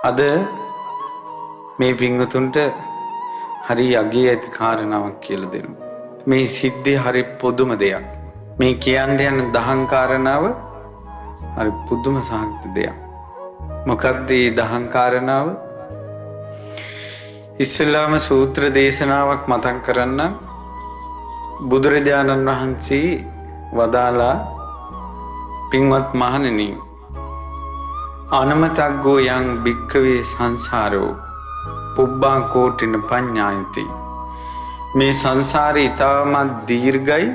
අද මේ පින්වතුන්ට හරි අගේ ඇති කාරණාවක් කියලා දෙන්න. මේ සිද්ධිය හරි පොදුම දෙයක්. මේ කියන්න යන දහම් කාරණාව හරි පුදුම සාහිත්‍ය දෙයක්. මොකක්ද මේ දහම් කාරණාව? ඉස්ලාම සූත්‍ර දේශනාවක් මතක් කරන්න. බුදුරජාණන් වහන්සේ වදාලා පින්වත් මහණෙනි, අනමතග්ගෝ යං භික්ඛවේ සංසාරෝ පුබ්බං කෝටින පඤ්ඤායති. මේ සංසාරේ ඊටමත් දීර්ඝයි,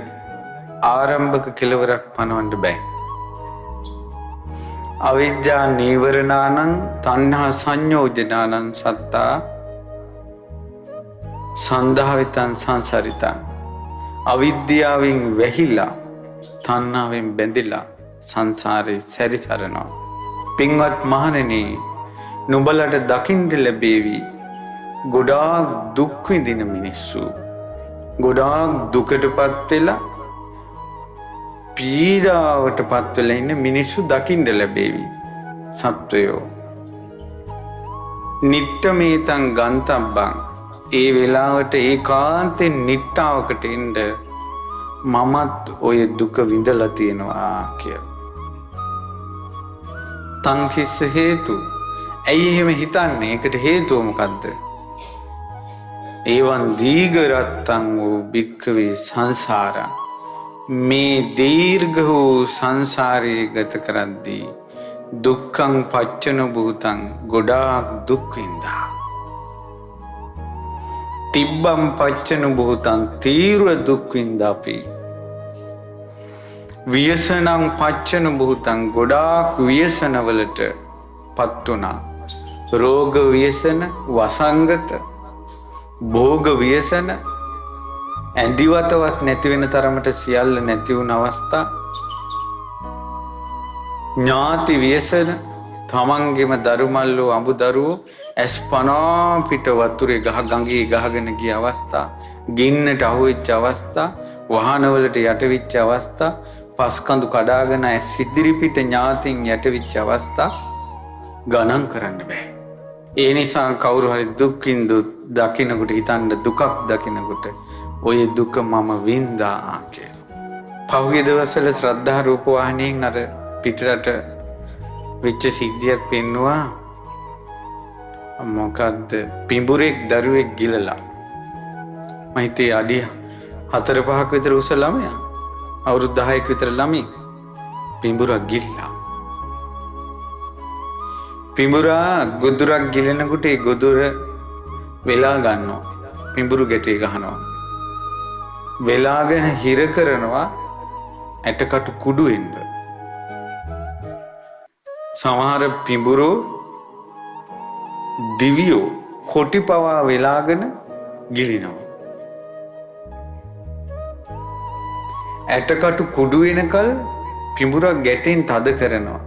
ආරම්භක කෙලවරක් පනවන්න බෑ. අවිද්‍යා නීවරණානං තණ්හා සංයෝජනානං සත්තා සන්දහවිතං සංසරිතං. අවිද්‍යාවෙන් වැහිලා තණ්හාවෙන් බැඳිලා සංසාරේ සැරිසරනවා. පින්වත් මහණෙනි, නුඹලට දකින්න ලැබේවි ගොඩාක් දුක් විඳින මිනිස්සු, ගොඩාක් දුකටපත් වෙලා පීඩාවටපත් වෙලා ඉන්න මිනිස්සු දකින්න ලැබේවි. සත්වයෝ නිට්ඨමේතං ගන්තබ්බං. ඒ වෙලාවට ඒකාන්තයෙන් නිට්ඨාවකට එන්න මමත් ඔය දුක විඳලා තියෙනවා කියලා. තං කිස්ස හේතු. ඇයි එහෙම හිතන්නේ? ඒකට හේතුව මොකද්ද? ඒවන් දීඝරත්තං වූ භික්ඛවේ සංසාරා. මේ දීර්ඝ වූ සංසාරේ ගත කරද්දී දුක්ඛං පච්චන භූතං, ගොඩාක් දුක් විඳා. තිබ්බම් පච්චන භූතං, තීව්‍ර දුක් විඳා අපි. ව්‍යසනං පච්චන භූතං, ගොඩාක් ව්‍යසනවලට පත් වුණා. රෝග ව්‍යසන, වසංගත, භෝග ව්‍යසන, ඇඳිවතවත් නැති වෙන තරමට සියල්ල නැති වුණ අවස්ථා. ඥාති ව්‍යසන, තමන්ගේම දරුමල්ලෝ අඹ දරුවෝ ඇස් පනා පිට වතුරේ ගඟේ ගහගෙන ගිය අවස්ථා, ගින්නට අහුවෙච්ච අවස්ථා, වාහනවලට යටවිච්ච අවස්ථා, පස්කඳු කඩාගෙන ඇස් ඉදිරි පිට ඥාතින් යටවිච්ච අවස්ථා ගණන් කරන්න බෑ. ඒ නිසා කවුරු හරි දුක්ඛින් දකින්නකොට හිතන්න, දුකක් දකින්නකොට ඔය දුක මම වින්දා කියලා. පහුගිය දවස්වල ශ්‍රද්ධා රූප වාහිනියෙන් අර පිටරට වෙච්ච සිද්ධියක් පෙන්නවා. මොකද්ද? පිඹුරෙක් දරුවෙක් ගිලලා. මම හිතේ අඩි 4-5ක විතර උස ළමයා, අවුරුදු 10ක විතර ළමයි පිඹුරක් ගිල්ලා. පිඹුරා ගොදුරක් ගිලෙනකොට ඒ ගොදුර වෙලා ගන්නවා, පිඹුරු ගැටේ ගහනවා, වෙලාගෙන හිර කරනවා ඇටකටු කුඩු වෙන්න. සමහර පිඹුරෝ දිවියෝ කොටි පවා වෙලාගෙන ගිලිනවා. ඇටකටු කුඩු වෙනකල් පිඹුරක් ගැටෙන් තද කරනවා.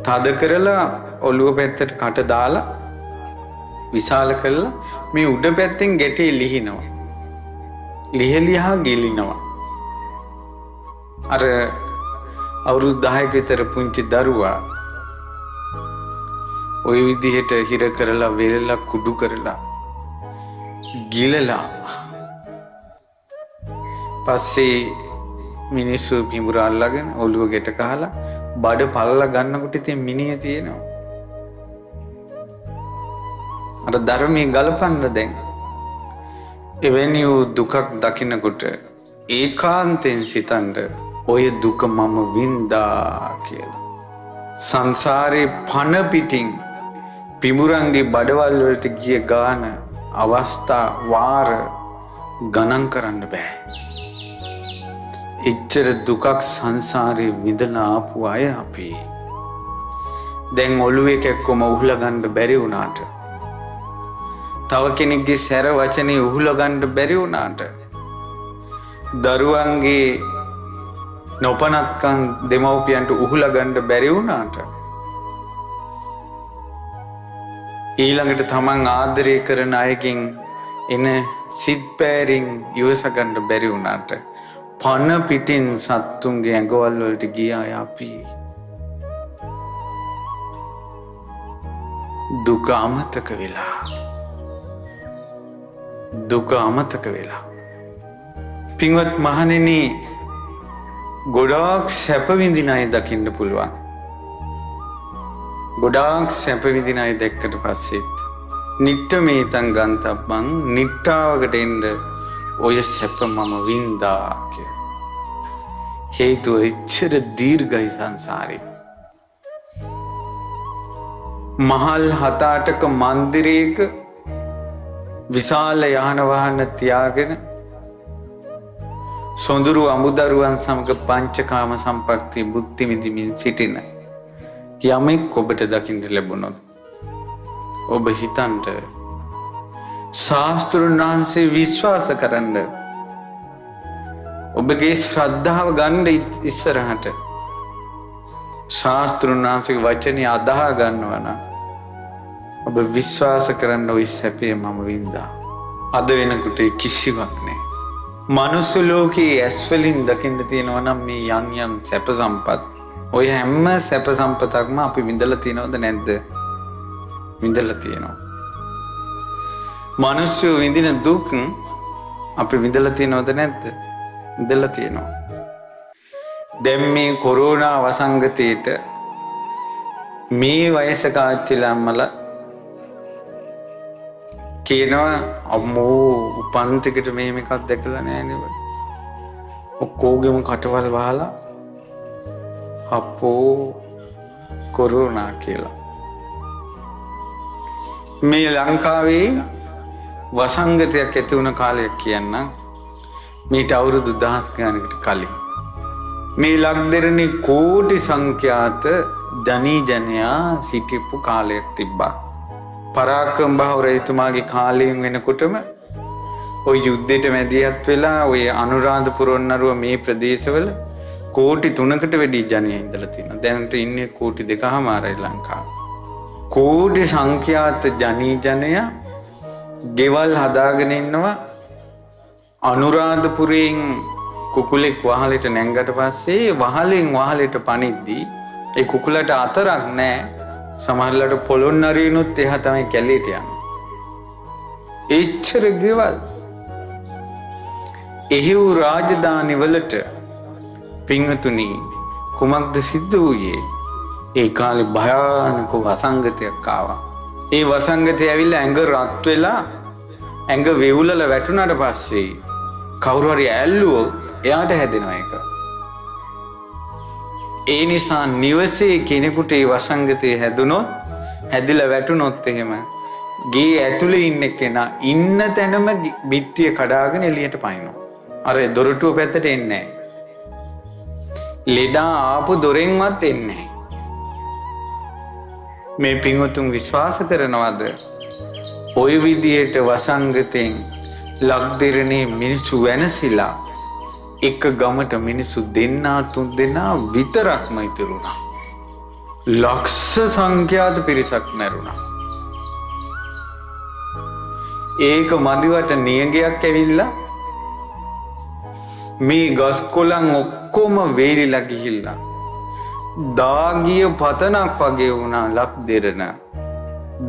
තද කරලා ඔළුව පැත්තට කට දාලා විශාල කරලා මේ උඩ පැත්තෙන් ගැටේ ලිහිනවා. ලිහලියා ගිලිනවා. අර අවුරුදු 10ක විතර පුංචි දරුවා ওই විදිහට හිර කරලා වෙලලා කුඩු කරලා ගිලලා පස්සේ මිනිස්සු පිඹුර අල්ලගෙන ඔළුව ගැට කහලා බඩ පළලා ගන්නකොට ඉතින් මිනිහ තියෙනවා. අර ධර්මයේ ගලපන්න දැන් එවැනි වූ දුකක් දකින්නකොට ඒකාන්තයෙන් සිතන්න ඔය දුක මම වින්දා කියලා. සංසාරේ පන පිටින් පිඹුරන්ගේ බඩවල් වලට ගිය ගාන අවස්ථා වාර ගණන් කරන්න බෑ. එච්චර දුකක් සංසාරේ විඳලා ආපු අය අපි. දැන් ඔළුවේ කැක්කම උහුලා ගන්න බැරි වුණාට, තව කෙනෙක්ගේ සැර වචනේ උහුලා ගන්න බැරි වුණාට, දරුවන්ගේ නොපනත්කම් දෙමව්පියන්ට උහුලා ගන්න බැරි වුණාට, ඊළඟට තමන් ආදරය කරන අයකින් එන සිත් පෑරින් ඉවස ගන්න බැරි වුණාට, පන පිටින් සත්තුන්ගේ ඇඟවල් වලට ගියා අපි. දුක අමතක වෙලා. දුක අමතක වෙලා. පින්වත් මහණෙනි, ගොඩාක් සැප විඳින අය දකින්න පුළුවන්. ගොඩාක් සැප විඳින අය දැක්කට පස්සෙත් නිට්ටමේතං ගන්තබ්බං, නිට්ටාවකට එන්න ඔය සැප මම වින්දා කිය. හේතුව එච්චර දීර්ඝයි සංසාරේ. මහල් 7-8ක මන්දිරයක විශාල යාන වාහන තියාගෙන සොඳුරු අමුදරුවන් සමග පංචකාම සම්පත්තිය භුක්ති විඳිමින් සිටින යමෙක් ඔබට දකින්න ලැබුණොත් ඔබ හිතන්ට ශාස්ත්‍රඥ වහන්සේ විශ්වාස කරන්න, ඔබගේ ශ්‍රද්ධාව ගන්න ඉස්සරහට ශාස්ත්‍රඥ වහන්සේගේ වචනේ අදාහ ගන්නවා නම් ඔබ විශ්වාස කරන්න ওই සැපේ මම වින්දා. අද වෙනකොට කිසිවක් නැහැ. මනුස්ස ලෝකයේ ඇස් වලින් දකින්න තියෙනවා නම් මේ යම් යම් සැප සම්පත්, ඔය හැම සැප සම්පතක්ම අපි විඳලා තියෙනවද නැද්ද? විඳලා තියෙනවා. මනුස්සය විඳින දුක් අපි විඳලා තියෙනවද නැද්ද? විඳලා තියෙනවා. දැන් මේ කොරෝනා වසංගතයේට මේ වයසක ආච්චිලාම්මලා කියනවා අම්මෝ උපන්තිකට මේක දැකලා නැහැ නේද? ඔක්කොගෙම කටවල් වහලා අපෝ කොරෝනා කියලා. මේ ලංකාවේ වසංගතයක් ඇති වුණ කාලයක් කියන්නම්. මීට අවුරුදු 10 ගණනකට කලින් මේ ලක්දෙරණේ කෝටි සංඛ්‍යාත ධනී ජනයා සිටිපු කාලයක් තිබ්බා. පරාක්‍රම බහුව රජතුමාගේ කාලයෙන් වෙනකොටම ওই යුද්ධයට මැදිහත් වෙලා ওই අනුරාධපුර වන්නරුව මේ ප්‍රදේශවල කෝටි 3කට වැඩි ජනයා ඉඳලා තියෙනවා. දැනට ඉන්නේ කෝටි 2.5යි ලංකාවේ. කෝටි සංඛ්‍යාත ධනී ජනයා ගෙවල් හදාගෙන ඉන්නවා. අනුරාධපුරයෙන් කුකුලෙක් වහලෙට නැංගට පස්සේ වහලෙන් වහලෙට පනිද්දී ඒ කුකුලට අතරක් නැහැ. සමහරලාට පොළොන්නරිනුත් එහා තමයි කැලේට යන්නේ. එච්චර ගෙවල්. එහිව රාජධානි වලට පින්වතුනි කුමක්ද සිද්ධ වූයේ? ඒ කාලේ භයානක වසංගතයක් ආවා. ඒ වසංගතය ඇවිල්ලා ඇඟ රත් වෙලා ඇඟ වෙවුලලා වැටුණාට පස්සේ කවුරු හරි ඇල්ලුවොත් එයාට හැදෙනවා ඒක. ඒ නිසා නිවසේ කෙනෙකුට ඒ වසංගතය හැදුනොත්, හැදිලා වැටුනොත් එහෙම ගේ ඇතුලේ ඉන්න කෙනා ඉන්න තැනම බිත්තිය කඩාගෙන එළියට පනිනවා. අර දොරටුව පැත්තට එන්නේ නැහැ. ලෙඩා ආපු දොරෙන්වත් එන්නේ නැහැ. මේ පින්වතුන් විශ්වාස කරනවද? ওই විදියට වසංගතෙන් ලක්දිරණේ මිනිස්සු වෙනසිලා එක ගමට මිනිස්සු 2-3 දෙනා විතරක්ම ඉතුරුණා. ලක්ෂ සංඛ්‍යාත පිරිසක් මැරුණා. ඒක මදිවට නියගයක් ඇවිල්ලා මේ ගස් කොළන් ඔක්කොම වේලිලා ගිහිල්ලා දාගිය පතනක් වගේ වුණා ලක්දිරණ.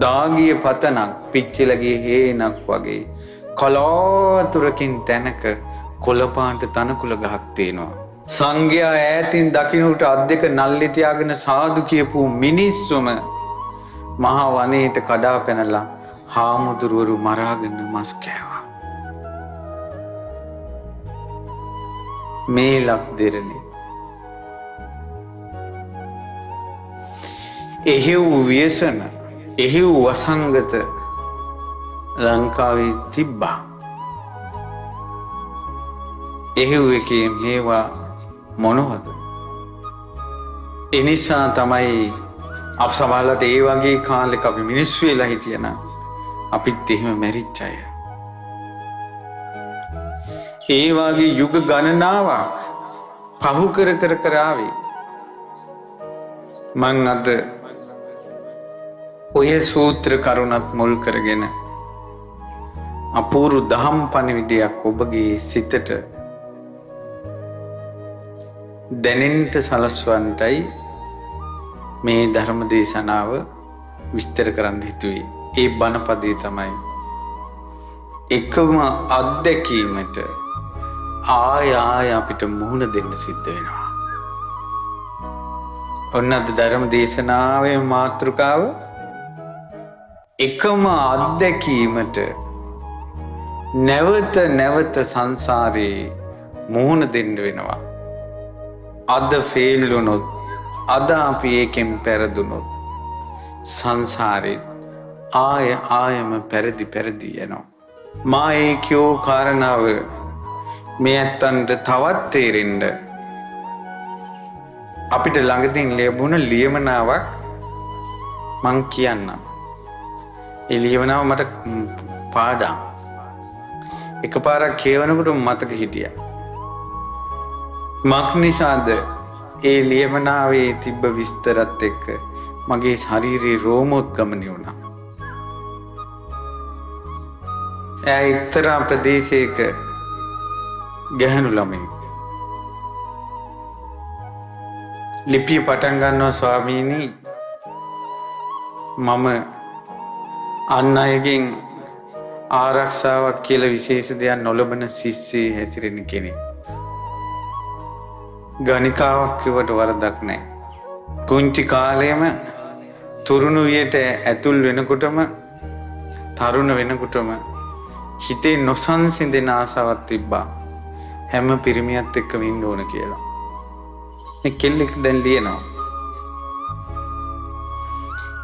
දාගිය පතනක් පිච්චිලගේ හේනක් වගේ කලාතුරකින් තැනක කොළපාට තනකුල ගහක් තියෙනවා. සංඝයා ඈතින් දකින්නට අත් දෙක නල්ලි තියාගෙන සාදු කියපු මිනිස්සුම මහා වනයේට කඩා පැනලා හාමුදුරුවරු මරාගෙන මස් කෑවා. මේ ලක්දිරණේ එහෙව් ව්‍යසන, එහෙව් වසංගත ලංකාවේ තිබ්බා. එහෙව් එකේ මේවා මොනවද? එනිසා තමයි අප සමහරවිට ඒ වගේ කාලෙක අපි මිනිස්සු වෙලා හිටියනම් අපිත් එහෙම මැරිච්ච අය. ඒ වගේ යුග ගණනාවක් පහු කර ආවේ. මං අද ඔය සූත්‍ර කරුණත් මුල් කරගෙන අපූර්ව දහම් පණිවිඩයක් ඔබගේ සිතට දැනෙන්නට සලස්වන්නටයි මේ ධර්ම දේශනාව විස්තර කරන්න හිතුවේ. ඒ බණපදේ තමයි එකම අත්දැකීමට ආය අපිට මුහුණ දෙන්න සිද්ධ වෙනවා. ඔන්න අද ධර්ම දේශනාවේ මාතෘකාව එකම අත්දැකීමට නැවත සංසාරේ මුහුණ දෙන්න වෙනවා. අද ෆේල් වුණොත්, අද අපි ඒකෙන් පෙරදුනොත් සංසාරේ ආයම පෙරදි යනවා. මා ඒ කියෝ කාරණාව මේ ඇත්තන්ට තවත් තේරෙන්න අපිට ළඟදී ලැබුණ ලියමනාවක් මං කියන්නම්. ඒ ලියමනාව මට පාඩම්. එකපාරක් කියවනකොට මතක හිටියා. මක් නිසාද ඒ ලියමනාවේ තිබ්බ විස්තරත් එක්ක මගේ ශරීරයේ රෝමෝද්ගමනය වුණා. එයා එක්තරා ප්‍රදේශයක ගැහැණු ළමයි. ලිපිය පටන් ගන්නවා ස්වාමීනි මම අන් අයගෙන් ආරක්ෂාවක් කියලා විශේෂ දෙයක් නොලබන ශිෂ්‍යයෙ හැසිරෙන කෙනෙක්. ගණිකාවක් කිව්වට වරදක් නැහැ. කුංචි කාලේම තුරුණු වියට ඇතුල් වෙනකොටම තරුණ වෙනකොටම හිතේ නොසන්සිඳෙන ආසාවක් තිබ්බා. හැම පිරිමියත් එක්කම ඉන්න ඕන කියලා. මේ කෙල්ලෙක් දැන් ලියනවා.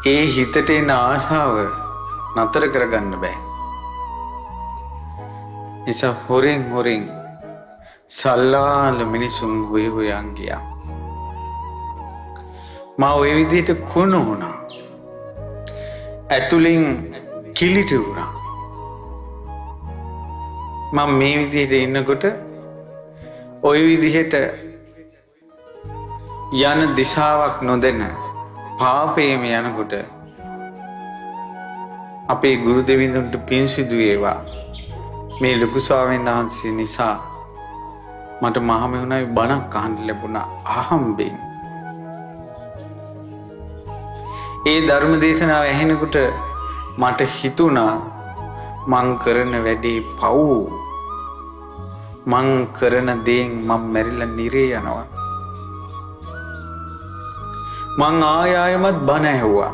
ඒ හිතට එන ආශාව නතර කරගන්න බෑ. නිසා හොරෙන් සල්ලාල මිනිසුන් හොයන් ගියා. මා ওই විදිහට කුණු වුණා. ඇතුලින් කිලිටි වුණා. මම මේ විදිහට ඉන්නකොට ওই විදිහට යන දිශාවක් නොදෙන පාපේම යනකොට අපේ ගුරු දෙවිඳුන්ට පින් සිදු වේවා. මේ ලොකු ස්වාමීන් වහන්සේ නිසා මට මහමෙවුනායි බණක් අහන්න ලැබුණා අහම්බෙන්. ඒ ධර්ම දේශනාව ඇහෙනකොට මට හිතුණා මං කරන වැඩේ පව්. මං කරන දේෙන් මම මැරිලා නිරේ යනවා. මං ආයෙමත් බණ ඇහුවා.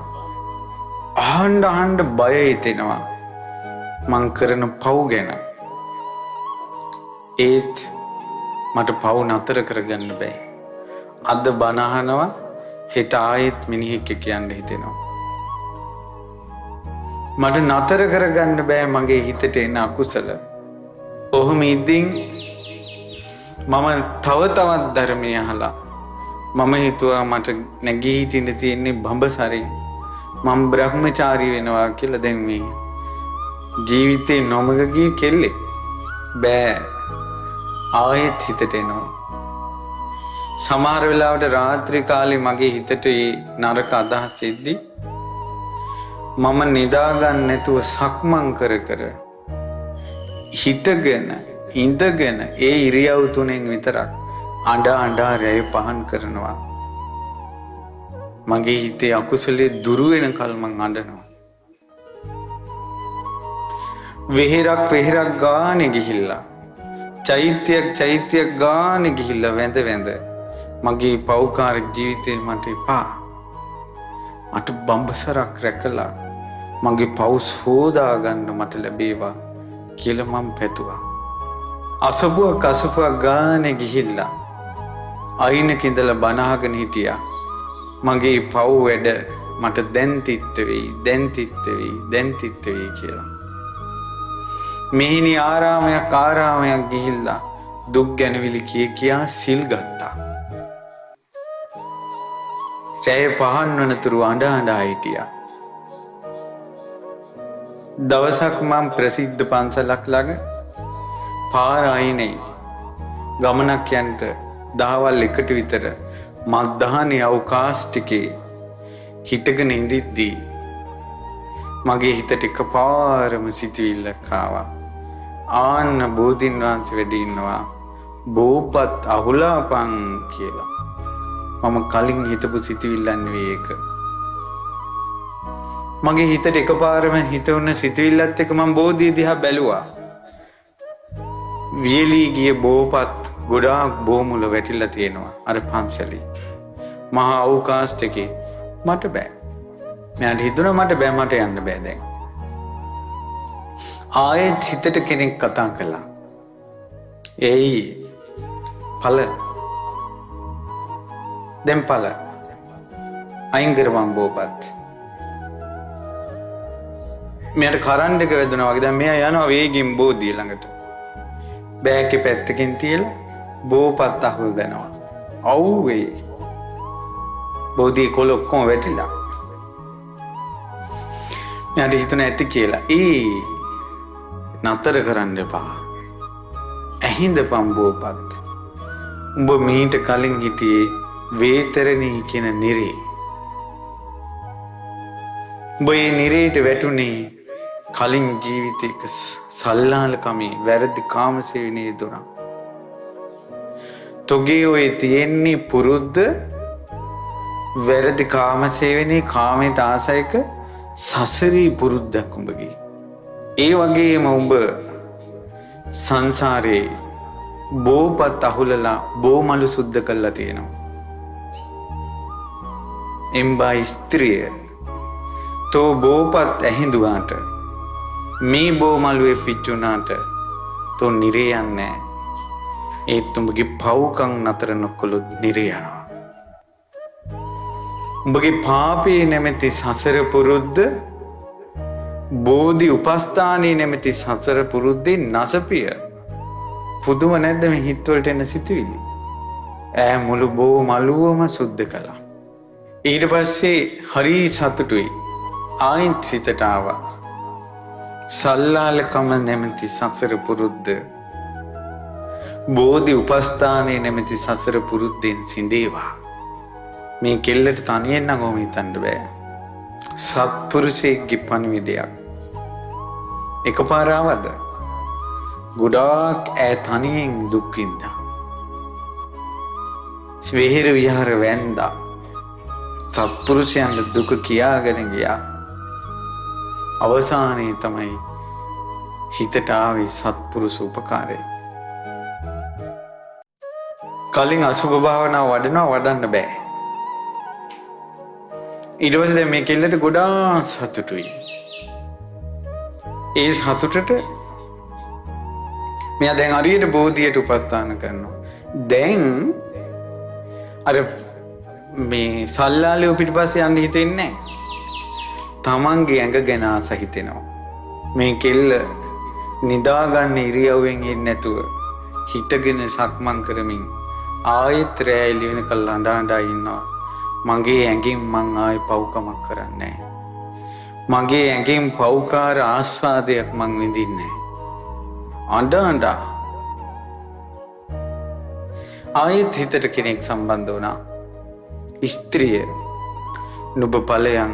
අහන්න බය හිතෙනවා මං කරන පව් ගැන. ඒත් මට පව් නතර කරගන්න බෑ. අද බණ අහනවා හෙට ආයෙත් මිනිහෙක් කියන්න හිතෙනවා. මට නතර කරගන්න බෑ මගේ හිතට එන අකුසල. ඔහොම ඉදින් මම තවත් ධර්මය අහලා මම හිතුවා මට නැගී හිටින්න තියෙන්නේ බඹසරේ. මම බ්‍රහ්මචාරී වෙනවා කියලා. දැන් මේ ජීවිතේ නොමග ගිය කෙල්ලෙක්. බෑ. ආයෙත් හිතට එනවා. සමහර වෙලාවට රාත්‍රී කාලේ මගේ හිතට ඒ නරක අදහස් එද්දි මම නිදාගන්න නැතුව සක්මන් කර හිටගෙන ඉඳගෙන ඒ ඉරියව් තුනෙන් විතරක් අඬා රැය පහන් කරනවා. මගේ හිතේ අකුසලයේ දුරු වෙනකල් මං අඬනවා. වෙහෙරක් ගානේ ගිහිල්ලා චෛත්‍යයක් ගානේ ගිහිල්ලා වැඳ මගේ පෞකාර ජීවිතේ මට එපා. මට බඹසරක් රැකලා මගේ පව් සෝදා ගන්න මට ලැබේවා කියලා මම පැතුවා. අසපුවක් ගානේ ගිහිල්ලා අයිනක ඉඳලා බණ අහගෙන හිටියා. මගේ පව් වැඩ මට දැන් තිත්ත වෙයි කියලා. මෙහිණි ආරාමයක් ගිහිල්ලා දුක් ගැනවිලි කියා සිල් ගත්තා. රැය පහන් වනතුරු අඬා හිටියා. දවසක් මම ප්‍රසිද්ධ පන්සලක් ළඟ පාර අයිනේ ගමනක් යන්න දහවල් 1ට විතර මත්දහනේ අවකාශ ටිකේ හිටගෙන ඉඳිද්දී මගේ හිතට එකපාරම සිතුවිල්ලක් ආවා. ආන්න බෝධින් වහන්සේ වැඩ ඉන්නවා. බෝපත් අහුලාපන් කියලා. මම කලින් හිතපු සිතුවිල්ලක් නෙවෙයි ඒක. මගේ හිතට එකපාරම හිතුණ සිතුවිල්ලත් එක්ක මම බෝධිය දිහා බැලුවා. වියලී ගිය බෝපත් ගොඩාක් බෝමුල වැටිලා තියෙනවා අර පන්සලේ. මහා අවකාශ එකේ මට බෑ. මට හිතුණා මට බෑ, මට යන්න බෑ දැන්. ආයෙත් හිතට කෙනෙක් කතා කළා. ඒයි පල දැන් පල අයින් කරවන් බෝපත්. මෙයාට කරන්ට් එක වැදුනා වගේ. දැන් මෙයා යනවා වේගින් බෝධිය ළඟට. බෑග් එක පැත්තකින් තියලා බෝපත් අහුල් දෙනවා. අවුවේ බෝධිය කොළ ඔක්කොම වැටිලා. මෙයාට හිතුණා ඇති කියලා. නතර කරන්න එපා. ඇහිඳපම් බෝපත්. උඹ මීට කලින් හිටියේ වේතරණී කියන නිරේ. උඹ ඒ නිරේට වැටුනේ කලින් ජීවිතයක සල්ලාලකමේ වැරදි කාමසේවනයේ දොරක්. තොගේ ඔය තියෙන්නේ පුරුද්ද වැරදි කාමසේවනයේ කාමයට ආසයක සසරී පුරුද්දක් උඹගේ. ඒ වගේම උඹ සංසාරේ බෝපත් අහුලලා බෝමලු සුද්ධ කරලා තියෙනවා. එම්බා ස්ත්‍රිය තෝ බෝපත් ඇහිඳුවාට මේ බෝමලුවේ පිච්චුනාට තෝ නිරේ යන්නේ. ඒත් උඹගේ පව්කම් නතර නොකළොත් නිරේ යනවා. උඹගේ පාපේ නැමැති සසර පුරුද්ද බෝධි උපස්ථානයේ නැමැති සසර පුරුද්දේ නසපිය. පුදුම නැද්ද මේ හිතවලට එන සිතුවිලි? ඈ මුළු බෝ මලුවම සුද්ධ කළා. ඊට පස්සේ හරි සතුටුයි. ආයිත් සිතට ආවා. සල්ලාලකම නැමැති සසර පුරුද්ද බෝධි උපස්ථානයේ නැමැති සසර පුරුද්දෙන් සිඳේවා. මේ කෙල්ලට තනියෙන් නම් ඔහොම හිතන්න බෑ. සත්පුරුෂයෙක්ගේ පණිවිඩයක්. එකපාර ආවද? ගොඩාක් ඈ තනියෙන් දුක් විඳා. විහෙර විහාර වැන්දා. සත්පුරුෂයන්ට දුක කියාගෙන ගියා. අවසානයේ තමයි හිතට ආවේ සත්පුරුෂ උපකාරය. කලින් අසුභ භාවනාව වඩන්න බෑ. ඊට පස්සේ දැන් මේ කෙල්ලට ගොඩාක් සතුටුයි. ඒ සතුටට මෙයා දැන් හරියට බෝධියට උපස්ථාන කරනවා. දැන් අර මේ සල්ලාලියෝ පිටිපස්සේ යන්න හිතෙන්නේ නැහැ. තමන්ගේ ඇඟ ගැන ආස හිතෙනවා. මේ කෙල්ල නිදාගන්න ඉරියව්වෙන් ඉන්නේ නැතුව හිටගෙන සක්මන් කරමින් ආයෙත් රෑ එළි වෙනකල් අඬා ඉන්නවා. මගේ ඇඟෙන් මං ආයෙ පව්කමක් කරන්නේ නැහැ. මගේ ඇඟෙන් පව්කාර ආස්වාදයක් මං විඳින්නේ නැහැ. ආයෙත් හිතට කෙනෙක් සම්බන්ධ වුණා. ස්ත්‍රිය නුඹ ඵලයන්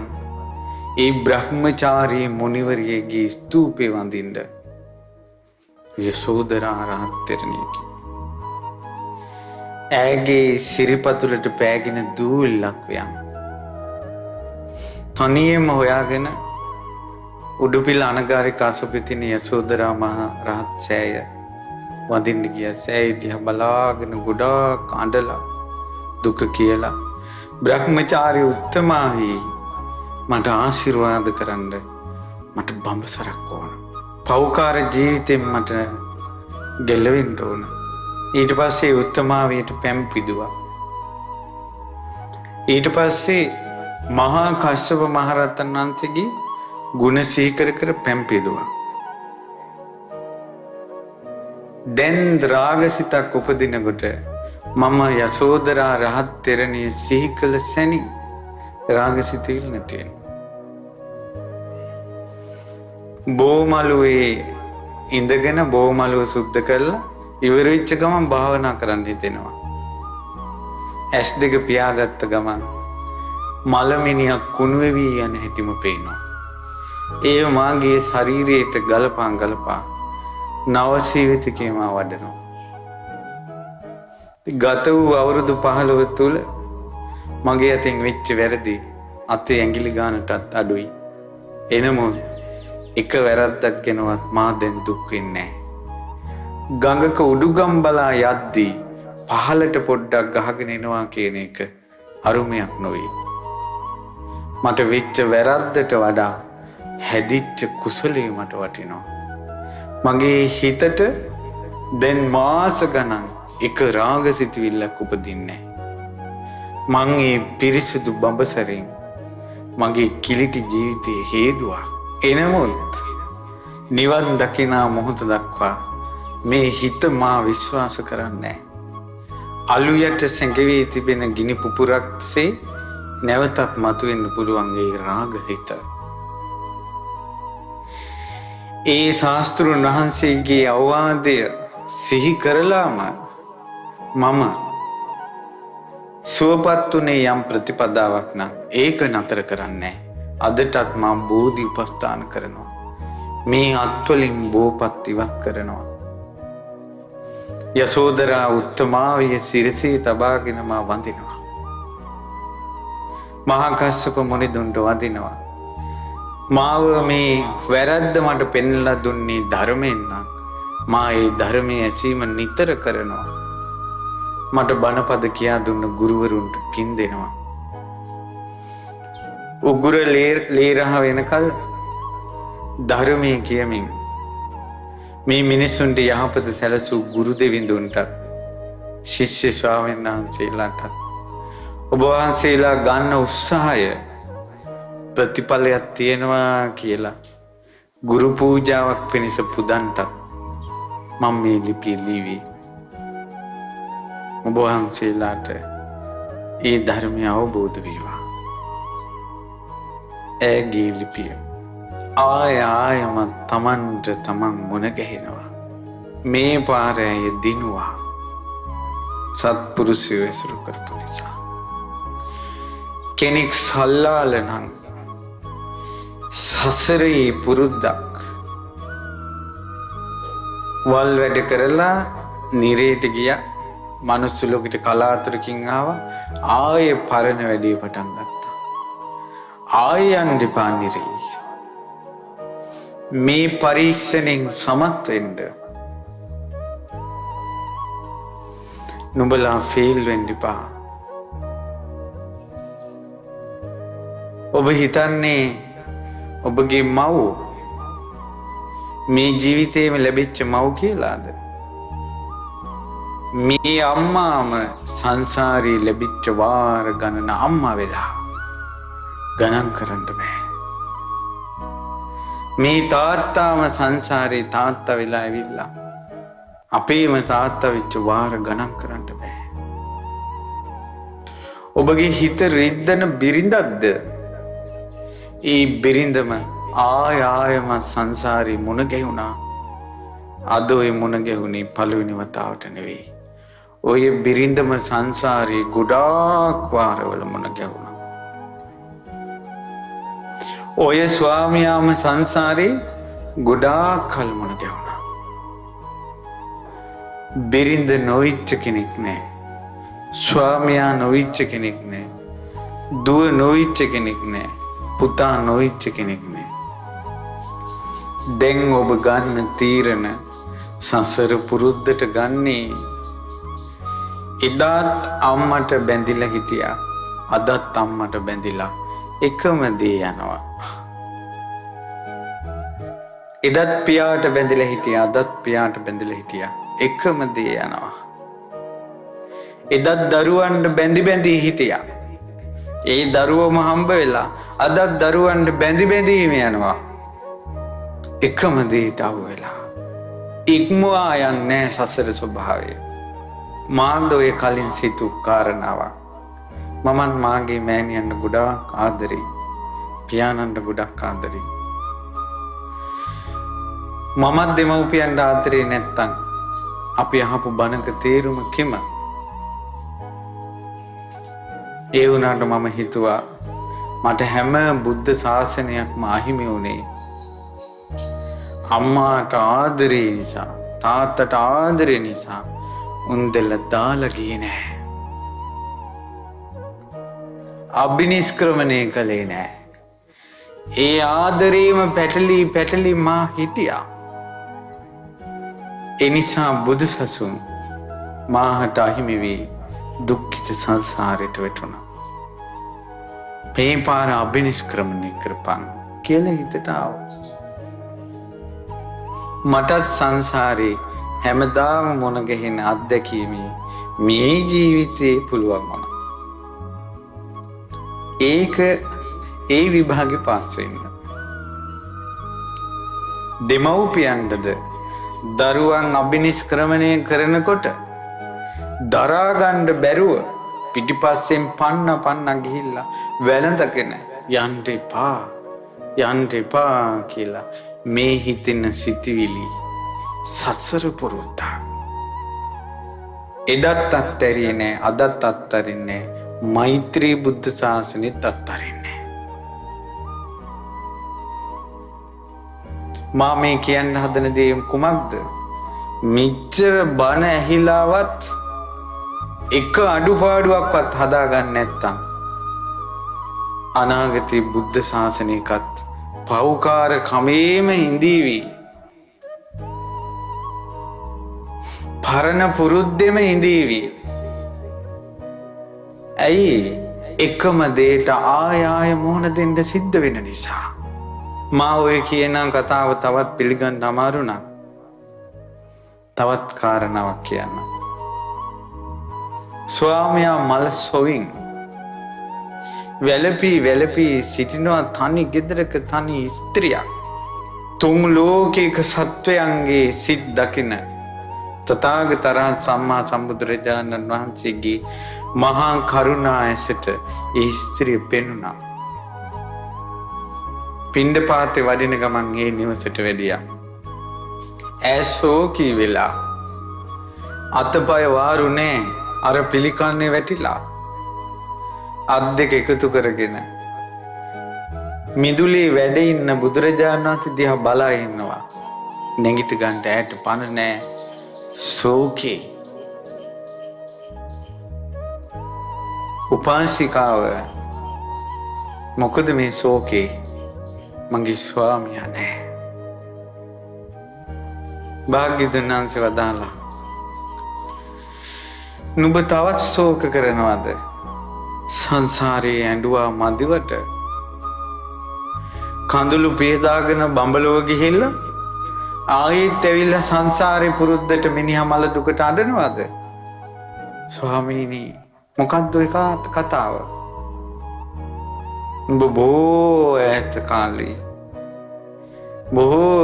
ඒ බ්‍රහ්මචාරී මුනිවරියගේ ස්තූපේ වඳින්න. යසෝදරා රහත්තරණියකි. ඇගේ සිරිපතුලට පෑගෙන දූල්ලක් වයන්. තනියම හොයාගෙන උඩුපිල අනගාරික අසුපිතින යසෝදරා මහ රහත් සෑය වඳින්න ගියා. සෑය දිහා බලාගෙන ගොඩාක් අඬලා දුක කියලා බ්‍රහ්මචාරී උත්තමාවි මට ආශිර්වාද කරන්න. මට බඹසරක් ඕන. පෞකාර ජීවිතෙන් මට ගැලවෙන්න ඕන. ඊට පස්සේ උත්තමාවියට පැම් පිදුවා. ඊට පස්සේ මහා කශ්‍යප මහරහතන් වහන්සේගේ ගුණ සීකර කර පැම් පිදුවා. දැන් රාගසිතක් උපදිනකොට මම යසෝදරා රහත් තෙරණිය සිහි කළ සැනින් රාගසිතවිලි නැති වෙනවා. බෝමලුවේ ඉඳගෙන බෝමලුව සුද්ධ කරලා ඉවර වෙච්ච ගමන් භාවනා කරන්න හිතෙනවා. ඇස් දෙක පියාගත්ත ගමන් මලමිනියක් කුණු වෙවි යන හැටිම පේනවා. ඒ මාගේ ශරීරයට ගලපා නව ජීවිතකේම වඩනවා. ගත වූ අවුරුදු 15 තුල මගේ අතින් වෙච්ච වැරදි අතේ ඇඟිලි ගානටත් අඩුයි. එනමුත් එක වැරද්දක් ගෙනවත් මා දැන් දුක් වෙන්නේ නැහැ. ගඟක උඩුගම් බලා යද්දී පහළට පොඩ්ඩක් ගහගෙන එනවා කියන එක අරුමයක් නොවේ. මට වෙච්ච වැරද්දට වඩා හැදිච්ච කුසලයේ මට වටිනවා. මගේ හිතට දැන් මාස ගණන් එක රාග සිතුවිල්ලක් උපදින්නේ නැහැ. මං ඒ පිරිසිදු බඹසරින් මගේ කිලිටි ජීවිතයේ හේදුවා. එනමුත් නිවන් දකිනා මොහොත දක්වා මේ හිත මා විශ්වාස කරන්නේ නැහැ. අලු යට සැඟවී තිබෙන ගිනි පුපුරක්සේ නැවතත් මතුවෙන්න පුළුවන් ඒ රාග හිත. ඒ ශාස්ත්‍රුන් වහන්සේගේ අවවාදය සිහි කරලාම මම සුවපත් වුණේ යම් ප්‍රතිපදාවක් නම් ඒක නතර කරන්නේ. අදටත් මම බෝධි උපස්ථාන කරනවා. මේ අත්වලින් බෝපත් ඉවත් කරනවා. යසෝදරා උත්තමාවිය සිරසේ තබාගෙන මා වඳිනවා. මහා කස්සප මුනිදුන්ට වඳිනවා. මාව මේ වැරද්ද මට පෙන්ලා දුන්නේ ධර්මයෙන් නම් මා ඒ ධර්මයේ ඇසීම නිතර කරනවා. මට බණපද කියා දුන්න ගුරුවරුන්ට පින් දෙනවා. උගුර ලේරහ වෙනකල් ධර්මයේ කියමින් මේ මිනිසුන්ට යහපත සැලසූ ගුරු දෙවිඳුන්ටත් ශිෂ්‍ය ස්වාමීන් වහන්සේලාටත් ඔබ වහන්සේලා ගන්න උත්සාහය ප්‍රතිඵලයක් තියෙනවා කියලා ගුරු පූජාවක් පිණිස පුදන්ටත් මම මේ ලිපිය ලිවි. ඔබ වහන්සේලාට ඒ ධර්මය අවබෝධ වේවා. ඇගේ ලිපිය ආයම තමන්ට තමන් මුණ ගැහෙනවා. මේ පාරය දිනුවා සත්පුරුෂයෝ ඇසුරු කරපු නිසා. කෙනෙක් සල්ලාල නම් සසරේ පුරුද්දක් වල් වැඩ කරලා නිරේට ගියා. මනුස්ස ලෝකෙට කලාතුරකින් ආවා. ආයේ පරණ වැඩේ පටන් ගත්තා. ආයේ යන්න එපා නිරේ. මේ පරීක්ෂණයෙන් සමත් වෙන්න. නුඹලා ෆේල් වෙන්න එපා. ඔබ හිතන්නේ ඔබගේ මව් මේ ජීවිතේම ලැබිච්ච මව් කියලාද? මේ අම්මාම සංසාරේ ලැබිච්ච වාර ගණන අම්මා වෙලා ගණන් කරන්න බෑ. මේ තාත්තාම සංසාරේ තාත්තා වෙලා ඇවිල්ලා අපේම තාත්තා වෙච්ච වාර ගණන් කරන්න බෑ. ඔබගේ හිත රිද්දන බිරිඳක්ද? ඒ බිරිඳම ආයම සංසාරේ මුණ ගැහුණා. අද ඔය මුණ ගැහුණේ පළවෙනි වතාවට නෙවෙයි. ඔය බිරිඳම සංසාරේ ගොඩාක් වාරවල මුණ ගැහුණා. ඔය ස්වාමියාම සංසාරේ ගොඩාක් කල් මුණ ගැහුණා. බිරිඳ නොවිච්ච කෙනෙක් නෑ. ස්වාමියා නොවිච්ච කෙනෙක් නෑ. දුව නොවිච්ච කෙනෙක් නෑ. පුතා නොවිච්ච කෙනෙක් නෑ. දැන් ඔබ ගන්න තීරණ සසර පුරුද්දට ගන්නේ. එදාත් අම්මට බැඳිලා හිටියා. අදත් අම්මට බැඳිලා එකම දේ යනවා. එදත් පියාට බැඳිලා හිටියා. අදත් පියාට බැඳිලා හිටියා. එකම දේ යනවා. එදත් දරුවන්ට බැඳි හිටියා. ඒ දරුවම හම්බ වෙලා අදත් දරුවන්ට බැඳීම යනවා. එකම දේට අහු වෙලා ඉක්මවා යන්නේ සසර ස්වභාවය. මාන්ද ඔය කලින් සිතු කාරණාවක්. මමත් මාගේ මෑණියන්ට ගොඩාක් ආදරෙයි. පියාණන්ට ගොඩක් ආදරෙයි. මමත් දෙමව්පියන්ට ආදරේ නැත්තම් අපි අහපු බණක තේරුම කිම? ඒ වුණාට මම හිතුවා මට හැම බුද්ධ ශාසනයක්ම අහිමි වුණේ අම්මාට ආදරේ නිසා, තාත්තට ආදරේ නිසා. උන්දෙල්ල දාලා ගියේ නෑ. අභිනිෂ්ක්‍රමණය කළේ නෑ. ඒ ආදරේම පැටලි මා හිටියා. එනිසා බුදු සසුන් මාහට අහිමි වී දුක්ඛිත සංසාරයට වැටුණා. මේ පාර අභිනිෂ්ක්‍රමණය කරපන් කියලා හිතට ආවා. මටත් සංසාරේ හැමදාම මොන ගැහෙන අත්දැකීමේ මේ ජීවිතේ පුළුවන් වුණා. ඒක ඒ විභාගේ පාස් වෙන්න. දෙමව්පියන්ටද දරුවන් අභිනිෂ්ක්‍රමණය කරනකොට දරා ගන්න බැරුව පිටිපස්සෙන් පන්න ගිහිල්ලා වැළඳගෙන යන්න එපා කියලා මේ හිතෙන සිතිවිලි සසර පුරුද්දක්. එදත් අත්හැරියේ නෑ, අදත් අත්හරින්නේ නෑ, මෛත්‍රී බුද්ධ ශාසනෙත් අත්හරින්නේ නෑ. මා මේ කියන්න හදන දේ කුමක්ද? මෙච්චර බණ ඇහිලාවත් එක අඩුපාඩුවක්වත් හදාගන්න නැත්තම් අනාගතේ බුද්ධ ශාසනයකත් පෞකාර කමේම ඉඳීවි. පරණ පුරුද්දෙම ඉඳීවි. ඇයි? එකම දේට ආය මුහුණ දෙන්න සිද්ධ වෙන නිසා. මා ඔය කියන කතාව තවත් පිළිගන්න අමාරු නම් තවත් කාරණාවක් කියන්න. ස්වාමියා මල සොවින් වැළපී සිටිනවා තනි ගෙදරක තනි ස්ත්‍රියක්. තුන් ලෝකයක සත්වයන්ගේ සිත් දකින තථාගතයන් සම්මා සම්බුදුරජාණන් වහන්සේගේ මහා කරුණා ඇසට ඒ ස්ත්‍රිය පෙනුණා. පිණ්ඩපාතේ වඩින ගමන් ඒ නිවසට වැඩියා. ඇසෝකී වෙලා අතපය වාරුනේ අර පිළිකන්නේ වැටිලා අත් දෙක එකතු කරගෙන මිදුලේ වැඩ ඉන්න බුදුරජාණන් වහන්සේ දිහා බලා ඉන්නවා. නැගිට ගන්න ඇයට පණ නෑ. සෝකේ උපාසිකාව මොකද මේ සෝකේ? මගේ ස්වාමියා නෑ. භාග්‍යවතුන් වහන්සේ වදාළා, නුඹ තවත් ශෝක කරනවද? සංසාරේ ඇඬුවා මදිවට කඳුළු පියදාගෙන බඹලව ගිහිල්ලා ආයෙත් ඇවිල්ලා සංසාරේ පුරුද්දට මිනිහා මල දුකට අඬනවද? ස්වාමීනි, මොකද්ද ඔය කතාව? නුඹ බොහෝ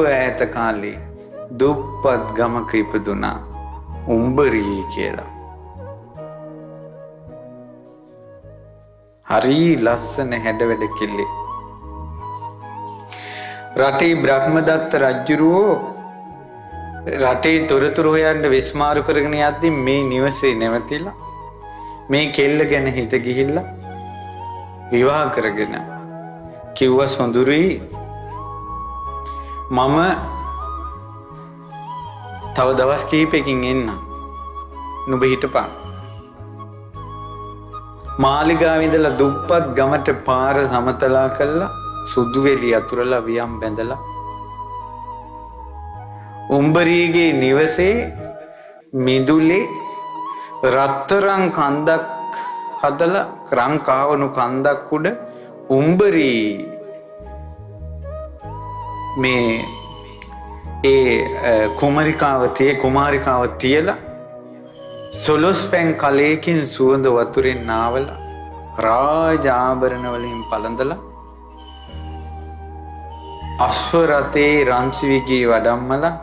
ඈත කාලේ දුප්පත් ගමක ඉපදුනා උඹරී කියලා. හරි ලස්සන හැඩවැඩ කෙල්ලේ. රටේ බ්‍රහ්මදත්ත රජුරෝ රටේ තොරතුරු හොයන්න විස්මාරු කරගෙන යද්දී මේ නිවසේ නැවතිලා මේ කෙල්ල ගැන හිත ගිහිල්ලා විවාහ කරගෙන කිව්වා, සොඳුරුයි මම තව දවස් කිහිපයකින් එන්න. නුඹ හිටපන්. මාලිගාව ඉඳලා දුප්පත් ගමට පාර සමතලා කළා, සුදු වෙලි අතුරලා වියම් බැඳලා උඹරීගේ නිවසේ මිදුලේ රත්තරන් කන්දක් හදලා රන් කාවණු කන්දක් උඩ උඹරී මේ කුමාරිකාව තියලා සොලොස් පැන් කලයකින් සුවඳ වතුරෙන් නාවලා රාජ ආභරණ වලින් පළඳලා අශ්ව රථේ රන්සිවිගේ වඩම්මලා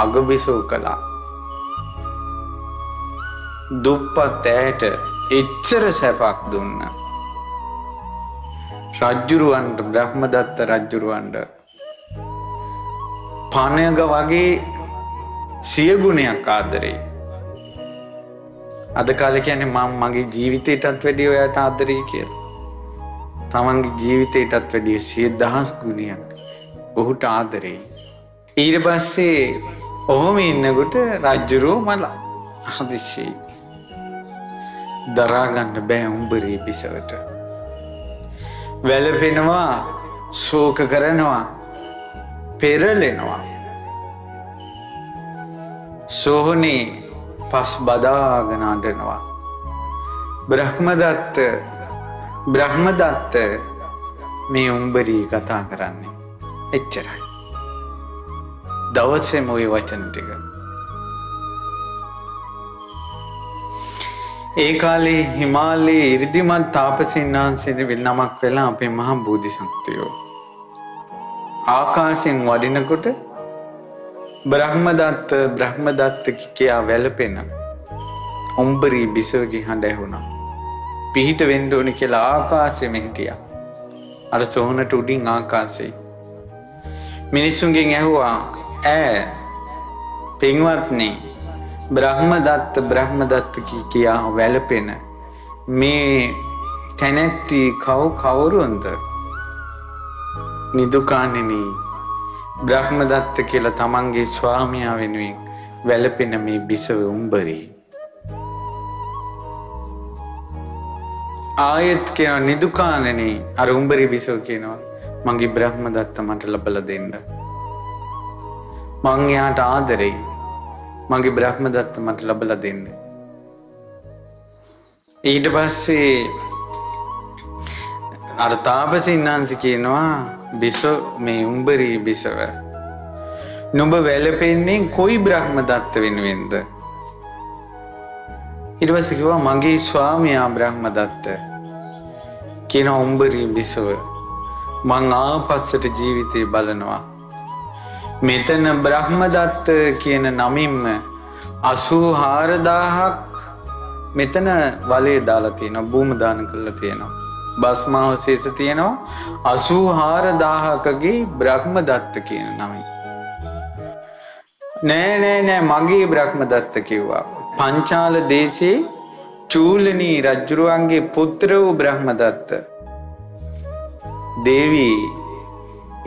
අගබිසෝ කළා. දුප්පත් ඇයට එච්චර සැපක් දුන්න. රජ්ජුරුවන්ට, බ්‍රහ්මදත්ත රජ්ජුරුවන්ට පණයග වගේ 100 ගුණයක් ආදරේ. අද කාලේ කියන්නේ මම මගේ ජීවිතයටත් වැඩිය ඔයාට ආදරේ කියලා. තමන්ගේ ජීවිතයටත් වැඩිය 100,000 ගුණයක් ඔහුට ආදරේ. ඊට පස්සේ ඔහොම ඉන්නකොට රජ්ජුරුව මල හදිසියේ දරා ගන්න බෑ උඹරේ පිසවට. වැළපෙනවා ශෝක කරනවා, පෙරලෙනවා. සෝහනේ පස් බදාගෙන අඬනවා. බ්‍රහ්මදත්ත මේ උඹරී කතා කරන්නේ එච්චරයි. දවසේම ওই වචන ටික. ඒ කාලේ හිමාලයේ 이르දිමත් තාපසීන් වහන්සේ නමක් වෙලා අපේ මහා බෝධිසත්වයෝ ආකාශයෙන් වඩිනකොට බ්‍රහ්මදත්ත කියා වැළපෙන උඹරී බිසවගේ හඬ ඇහුණා. පිහිට වෙන්න ඕනේ කියලා ආකාශෙම හිටියා. අර සෝහනට උඩින් ආකාශේ. මිනිසුන්ගෙන් ඇහුවා පින්වත්නි බ්‍රහ්මදත්ත කියා වැළපෙන මේ තැනැත්ති කවුරුන්ද? නිදුකාණෙනි බ්‍රහ්මදත්ත කියලා තමන්ගේ ස්වාමියා වෙනුවෙන් වැළපෙන මේ බිසව උඹරී. ආයෙත් කියන නිදුකාණෙනි අර උඹරී බිසව කියනවා මගේ බ්‍රහ්මදත්ත මට ලබලා දෙන්න. මං එයාට ආදරෙයි. මගේ බ්‍රහ්මදත්ත මට ලබලා දෙන්න. ඊට පස්සේ අර තාපසීන් වහන්සේ කියනවා බිසව මේ උඹරී බිසව නුඹ වැළපෙන්නේ කොයි බ්‍රහ්මදත්ත වෙනුවෙන්ද? ඊට පස්සේ කිව්වා මගේ ස්වාමියා බ්‍රහ්මදත්ත. කියන උඹරී බිසව මං ආපස්සට ජීවිතේ බලනවා. මෙතන බ්‍රහ්මදත්ත කියන නමින්ම 84000ක් මෙතන වලේ දාලා තියෙනවා, භූම දාන කරලා තියෙනවා. භස්මාවශේෂ තියෙනවා 84000කගේ බ්‍රහ්මදත්ත කියන නමින්. නෑ මගේ බ්‍රහ්මදත්ත කිව්වා. පංචාල දේශේ චූලනී රජුරුවන්ගේ පුත්‍ර වූ බ්‍රහ්මදත්ත. දේවී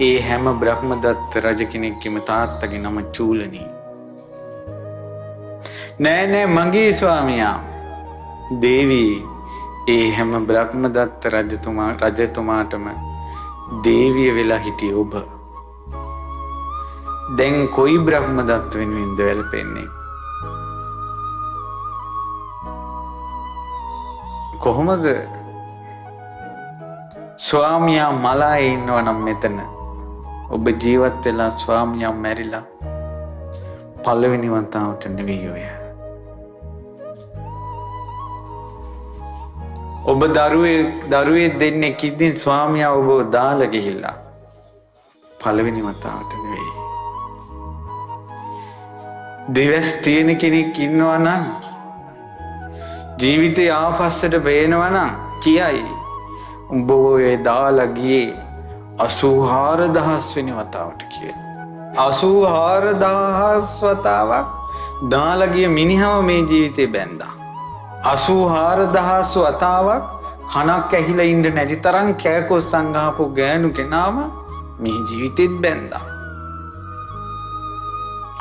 ඒ හැම බ්‍රහ්මදත්ත රජ කෙනෙක්ගේම තාත්තගේ නම චූලනී. නෑ මගේ ස්වාමියා. දේවී ඒ හැම බ්‍රහ්මදත්ත රජතුමාටම දේවිය වෙලා හිටියේ ඔබ. දැන් කොයි බ්‍රහ්මදත්ත වෙනුවෙන්ද වැළපෙන්නේ? කොහොමද ස්වාමියා මලායේ ඉන්නවනම් මෙතන ඔබ ජීවත් වෙලා ස්වාමියා මැරිලා පළවෙනි වතාවට නෙවෙයි ඔය. ඔබ දරුවේ දෙන්නේ කිද්දින් ස්වාමියා ඔබ දාලා ගිහිල්ලා පළවෙනි වතාවට නෙවෙයි. දිවස් තියෙන කෙනෙක් ඉන්නවා නම් ජීවිතේ ආපස්සට බේනවා නම් කියයි උඹ ඔය දාලා ගියේ 84000 වෙනි වතාවට කියලා. 84000 වතාවක් දාලා ගිය මිනිහව මේ ජීවිතේ බැන්දා. 84000 වතාවක් කනක් ඇහිලා ඉන්න නැති තරම් කෑකොස් සංගහපු ගෑනු කෙනාම මේ ජීවිතෙත් බැන්දා.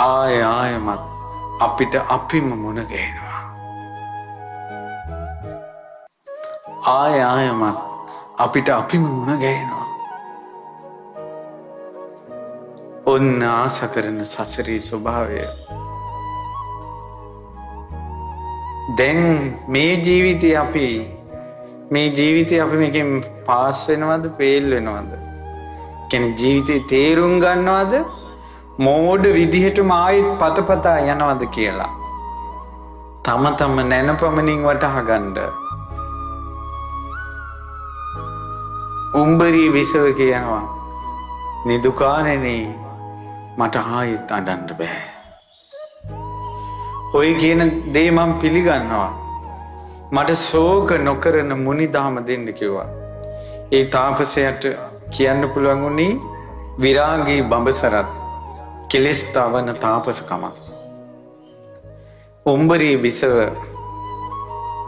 ආයෙමත් අපිට අපිම මුණ ගැහෙනවා. ආයෙමත් අපිට අපිම මුණ ගැහෙනවා. ඔන්න ආස කරන සසරේ ස්වභාවය. දැන් මේ ජීවිතේ අපි මේකෙන් පාස් වෙනවද ෆේල් වෙනවද? කියන්නේ ජීවිතේ තේරුම් ගන්නවද? මෝඩ විදිහටම ආයෙත් පතපතා යනවද කියලා තම නැනපමණින් වටහා ගන්න. උඹරී විසව කියනවා නිදුකාණෙනි මට ආයෙත් අඬන්න බෑ. ඔය කියන දේ මම පිළිගන්නවා. මට ශෝක නොකරන මුනිදාම දෙන්න කිව්වා. ඒ තාපසයාට කියන්න පුළුවන් උනේ විරාගී බඹසරත් කෙලෙස් තවන තාපසකම. උඹරී බිසව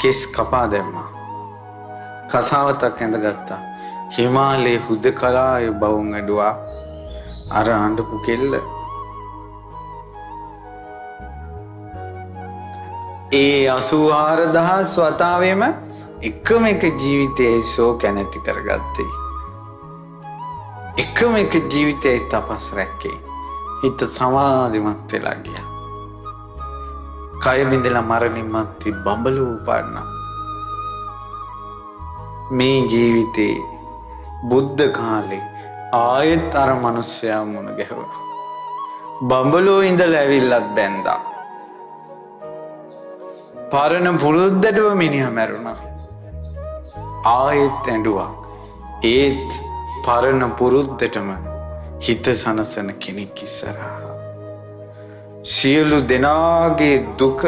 කෙස් කපා දැම්මා. කසාවතක් ඇඳගත්තා. හිමාලයේ හුදකලාවේ බවුන් ඇඩුවා. අර අඬපු කෙල්ල ඒ 84000 වතාවෙම එකම එක ජීවිතයේ ශෝක නැති කරගත්තේ. එකම එක ජීවිතයයි තපස් රැක්කේ. හිත සමාධිමත් වෙලා ගියා. කය බිඳලා මරණින් මත්තේ බඹලෝ උපන්නා. මේ ජීවිතේ බුද්ධ කාලේ ආයෙත් අර මිනිස්සයා මුණ ගැහුවා. බඹලෝ ඉඳලා ඇවිල්ලත් බැන්දා. පරණ පුරුද්දටම මිනිහා මැරුණා. ආයෙත් ඇඬුවා. ඒත් පරණ පුරුද්දටම හිත සනසන කෙනෙක් ඉස්සරහා. සියලු දෙනාගේ දුක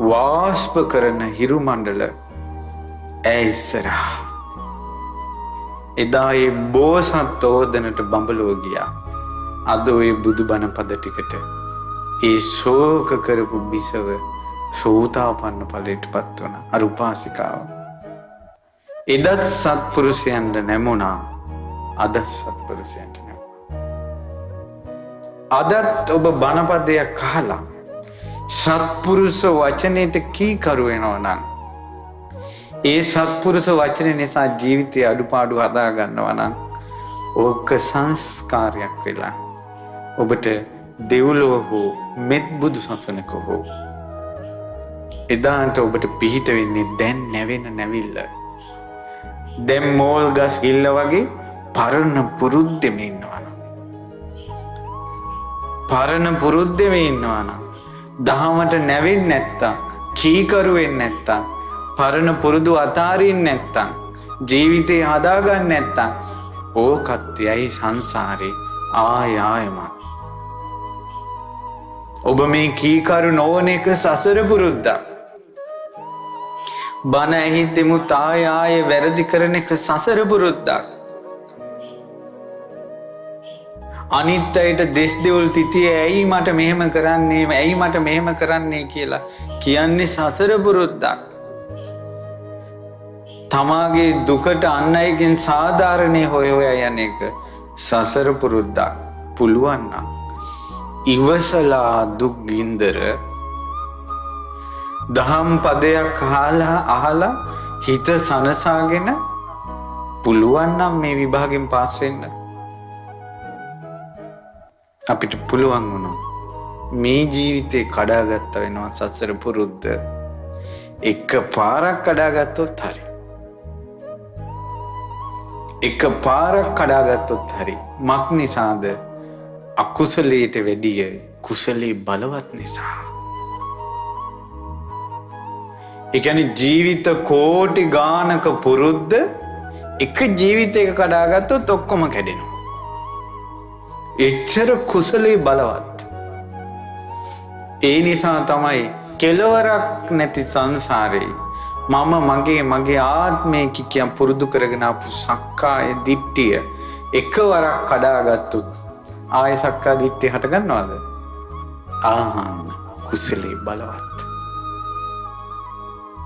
වාෂ්ප කරන හිරු මණ්ඩල ඇය ඉස්සරහා. එදා ඒ බෝසත් ඕදනට බඹලෝ ගියා. අද ඔය බුදුබණ පද ටිකට ඒ ශෝක කරපු බිසව සෝතාපන්න ඵලයට පත් වුණ අර උපාසිකාව. එදත් සත්පුරුෂයන්ට නැමුණා. අදත් සත්පුරුෂයන්ට නැමුණා. අදත් ඔබ බණපදයක් අහලා සත්පුරුෂ වචනයට කීකරු වෙනවා නම් ඒ සත්පුරුෂ වචන නිසා ජීවිතයේ අඩුපාඩු හදා ගන්නවා නම් ඕක සංස්කාරයක් වෙලා ඔබට දෙව්ලොව හෝ මෙත් බුදු සසුනක හෝ එදාට ඔබට පිහිට වෙන්නේ දැන් නැවෙන නැවිල්ල. දැන් මෝල් ගස් ගිල්ල වගේ පරණ පුරුද්දෙම ඉන්නවනම්. පරණ පුරුද්දෙම ඉන්නවනම් දහමට නැවෙන්නේ නැත්තම් කීකරු වෙන්නේ නැත්තම් පරණ පුරුදු අතාරින්නේ නැත්තම් ජීවිතේ හදාගන්න නැත්තම් ඕකත් යයි සංසාරේ ආයමත්. ඔබ මේ කීකරු නොවන එක සසර පුරුද්දක්. බණ ඇහිද්දෙමුත් ආය වැරදි කරන එක සසර පුරුද්දක්. අනිත් අයට දෙස් දෙවුල් තිතිය ඇයි මට මෙහෙම කරන්නේ, ඇයි මට මෙහෙම කරන්නේ කියලා කියන්නේ සසර පුරුද්දක්. තමාගේ දුකට අන් අයගෙන් සාධාරණේ හොය යන එක සසර පුරුද්දක්. පුළුවන් නම් ඉවසලා දුක් ගින්දර දහම් පදයක් අහලා හිත සනසාගෙන පුළුවන් නම් මේ විභාගෙන් පාස් වෙන්න. අපිට පුළුවන් වුණා මේ ජීවිතේ කඩාගත්ත වෙනවා සසර පුරුද්ද. එක පාරක් කඩාගත්තොත් හරි. එක පාරක් කඩාගත්තොත් හරි. මක් නිසාද? අකුසලයට වැඩිය කුසලයේ බලවත් නිසා. ඒ කියන්නේ ජීවිත කෝටි ගානක පුරුද්ද එක ජීවිතයක කඩාගත්තොත් ඔක්කොම කැඩෙනවා. එච්චර කුසලයේ බලවත්. ඒ නිසා තමයි කෙලවරක් නැති සංසාරේ මගේ ආත්මය කිය පුරුදු කරගෙන ආපු සක්කාය දිට්ඨිය එකවරක් කඩාගත්තොත් ආය සක්කා දිට්ඨිය හට ගන්නවද? කුසලයේ බලවත්.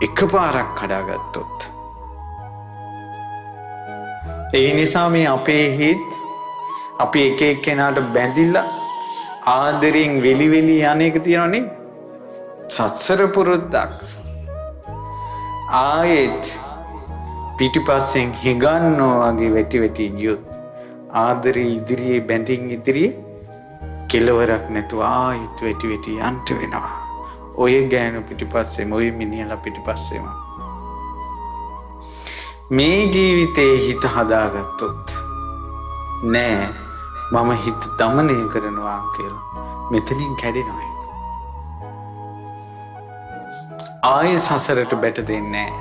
එකපාරක් කඩාගත්තොත්. ඒ නිසා මේ අපේ හිත් අපි එක එක්කෙනාට බැඳිලා ආදරෙන් වෙලි යන එක තියෙනවනේ සත්සර පුරුද්දක්. ආයෙත් පිටිපස්සෙන් හිගන්නෝ වගේ වැටි ගියොත් ආදරේ ඉදිරියේ බැඳින් ඉදිරියේ කෙලවරක් නැතුව ආයෙත් වැටි යන්න වෙනවා. ඔය ගෑනු පිටිපස්සෙම ඔය මිනිහලා පිටිපස්සෙම මේ ජීවිතේ හිත හදාගත්තොත් නෑ මම හිත දමනය කරනවා කියලා මෙතනින් කැඩෙනවා. ආයෙ සසරට බැට දෙන්නේ නෑ.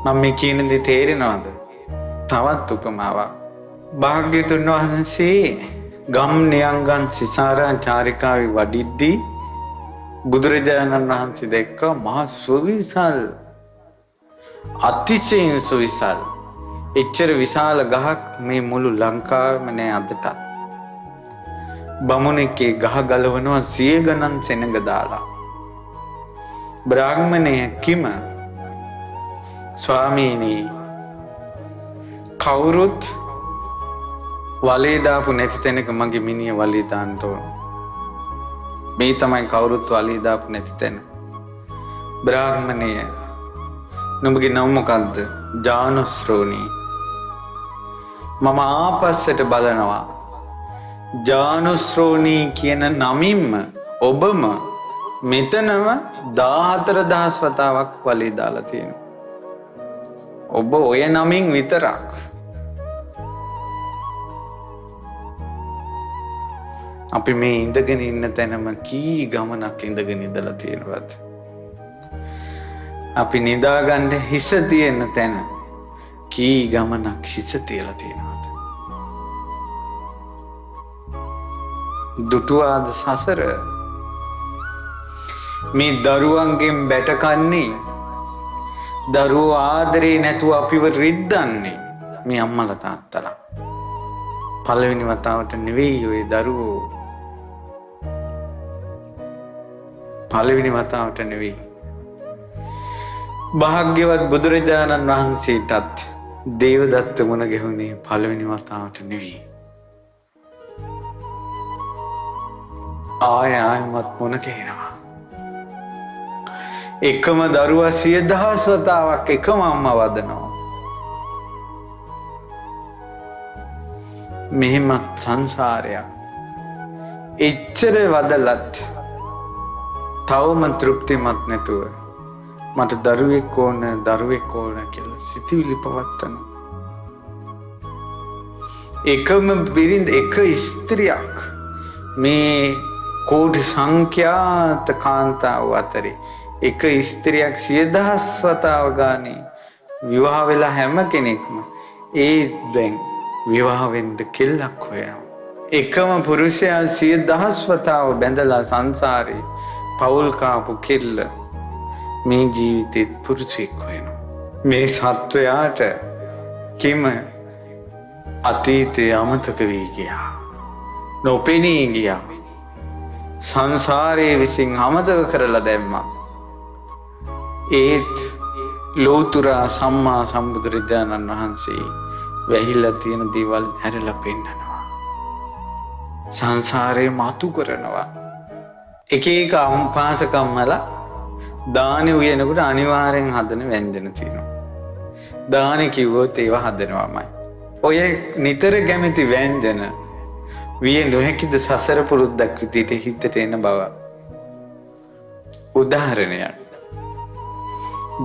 මම මේ කියන දේ තේරෙනවද? තවත් උපමාවක්. භාග්‍යවතුන් වහන්සේ ගම් නියංගන් සිසාරා චාරිකාවේ වඩිද්දී බුදුරජාණන් වහන්සේ දැක්ක මහා සුවිසල් අතිශයින් සුවිසල් එච්චර විශාල ගහක් මේ මුළු ලංකාවෙම නෑ අදටත්. බමුණෙක්ගේ ගහ ගලවනවා 100 ගණන් සෙනඟ දාලා. බ්‍රාහ්මණය කිම ස්වාමීනි කවුරුත් වලේ දාපු නැති තැනක මගේ මිනිහ වලේ දාන්න ඕන. මේ තමයි කවුරුත් වලේ දාපු නැති තැන. බ්‍රාහ්මණය නුඹගේ නම මොකද්ද? ජානුශ්‍රෝණී. මම ආපස්සට බලනවා. ජානුශ්‍රෝණී කියන නමින්ම ඔබම මෙතනම 14000 වතාවක් වලේ දාලා තියෙනවා. ඔබ ඔය නමින් විතරක්. අපි මේ ඉඳගෙන ඉන්න තැනම කී ගමනක් ඉඳගෙන ඉඳලා තියෙනවද? අපි නිදාගන්න හිස තියෙන තැන කී ගමනක් හිස තියලා තියෙනවද? දුටුවාද සසර? මේ දරුවන්ගෙන් බැටකන්නේ, දරුවෝ ආදරේ නැතුව අපිව රිද්දන්නේ මේ අම්මලා තාත්තලා. පළවෙනි වතාවට නෙවෙයි ඔය දරුවෝ. පළවෙනි වතාවට නෙවෙයි. භාග්‍යවත් බුදුරජාණන් වහන්සේටත් දේවදත්ත මුණ ගැහුනේ පළවෙනි වතාවට නෙවෙයි. ආයමත් මුණ ගැහෙනවා. එකම දරුවා 10000 වතාවක් එකම අම්මා වදනවා. මෙහෙමත් සංසාරයක්. එච්චර වදලත් තවම තෘප්තිමත් නැතුව මට දරුවෙක් ඕන කියලා සිතුවිලි පවත්තන. එකම බිරිඳ එක ස්ත්‍රියක් මේ කෝටි සංඛ්‍යාත කාන්තාව අතරේ එක ස්ත්‍රියක් 10000 වතාව ගානේ විවාහ වෙලා හැම කෙනෙක්ම දැන් විවාහ වෙන්න කෙල්ලක් හොයනවා. එකම පුරුෂයා 10000 වතාව බැඳලා සංසාරේ පවුල් කාපු කෙල්ල මේ ජීවිතෙත් පුරුෂයෙක් හොයනවා. මේ සත්වයාට කිම අතීතය අමතක වී ගියා. නොපෙනී ගියා. සංසාරයේ විසින් අමතක කරලා දැම්මා. ඒත් ලෝතුරා සම්මා සම්බුදුරජාණන් වහන්සේ වැහිලා තියෙන දේවල් හැරලා පෙන්නනවා. සංසාරේ මතු කරනවා. එක එක පාසකම්මලා දානෙ උයනකොට අනිවාර්යෙන් හදන ව්‍යංජන තියෙනවා. දානෙ කිව්වොත් ඒවා හදනවාමයි. ඔය නිතර කැමති ව්‍යංජන විය නොහැකිද සසර පුරුද්දක් විදිහට හිතට එන බව. උදාහරණයක්.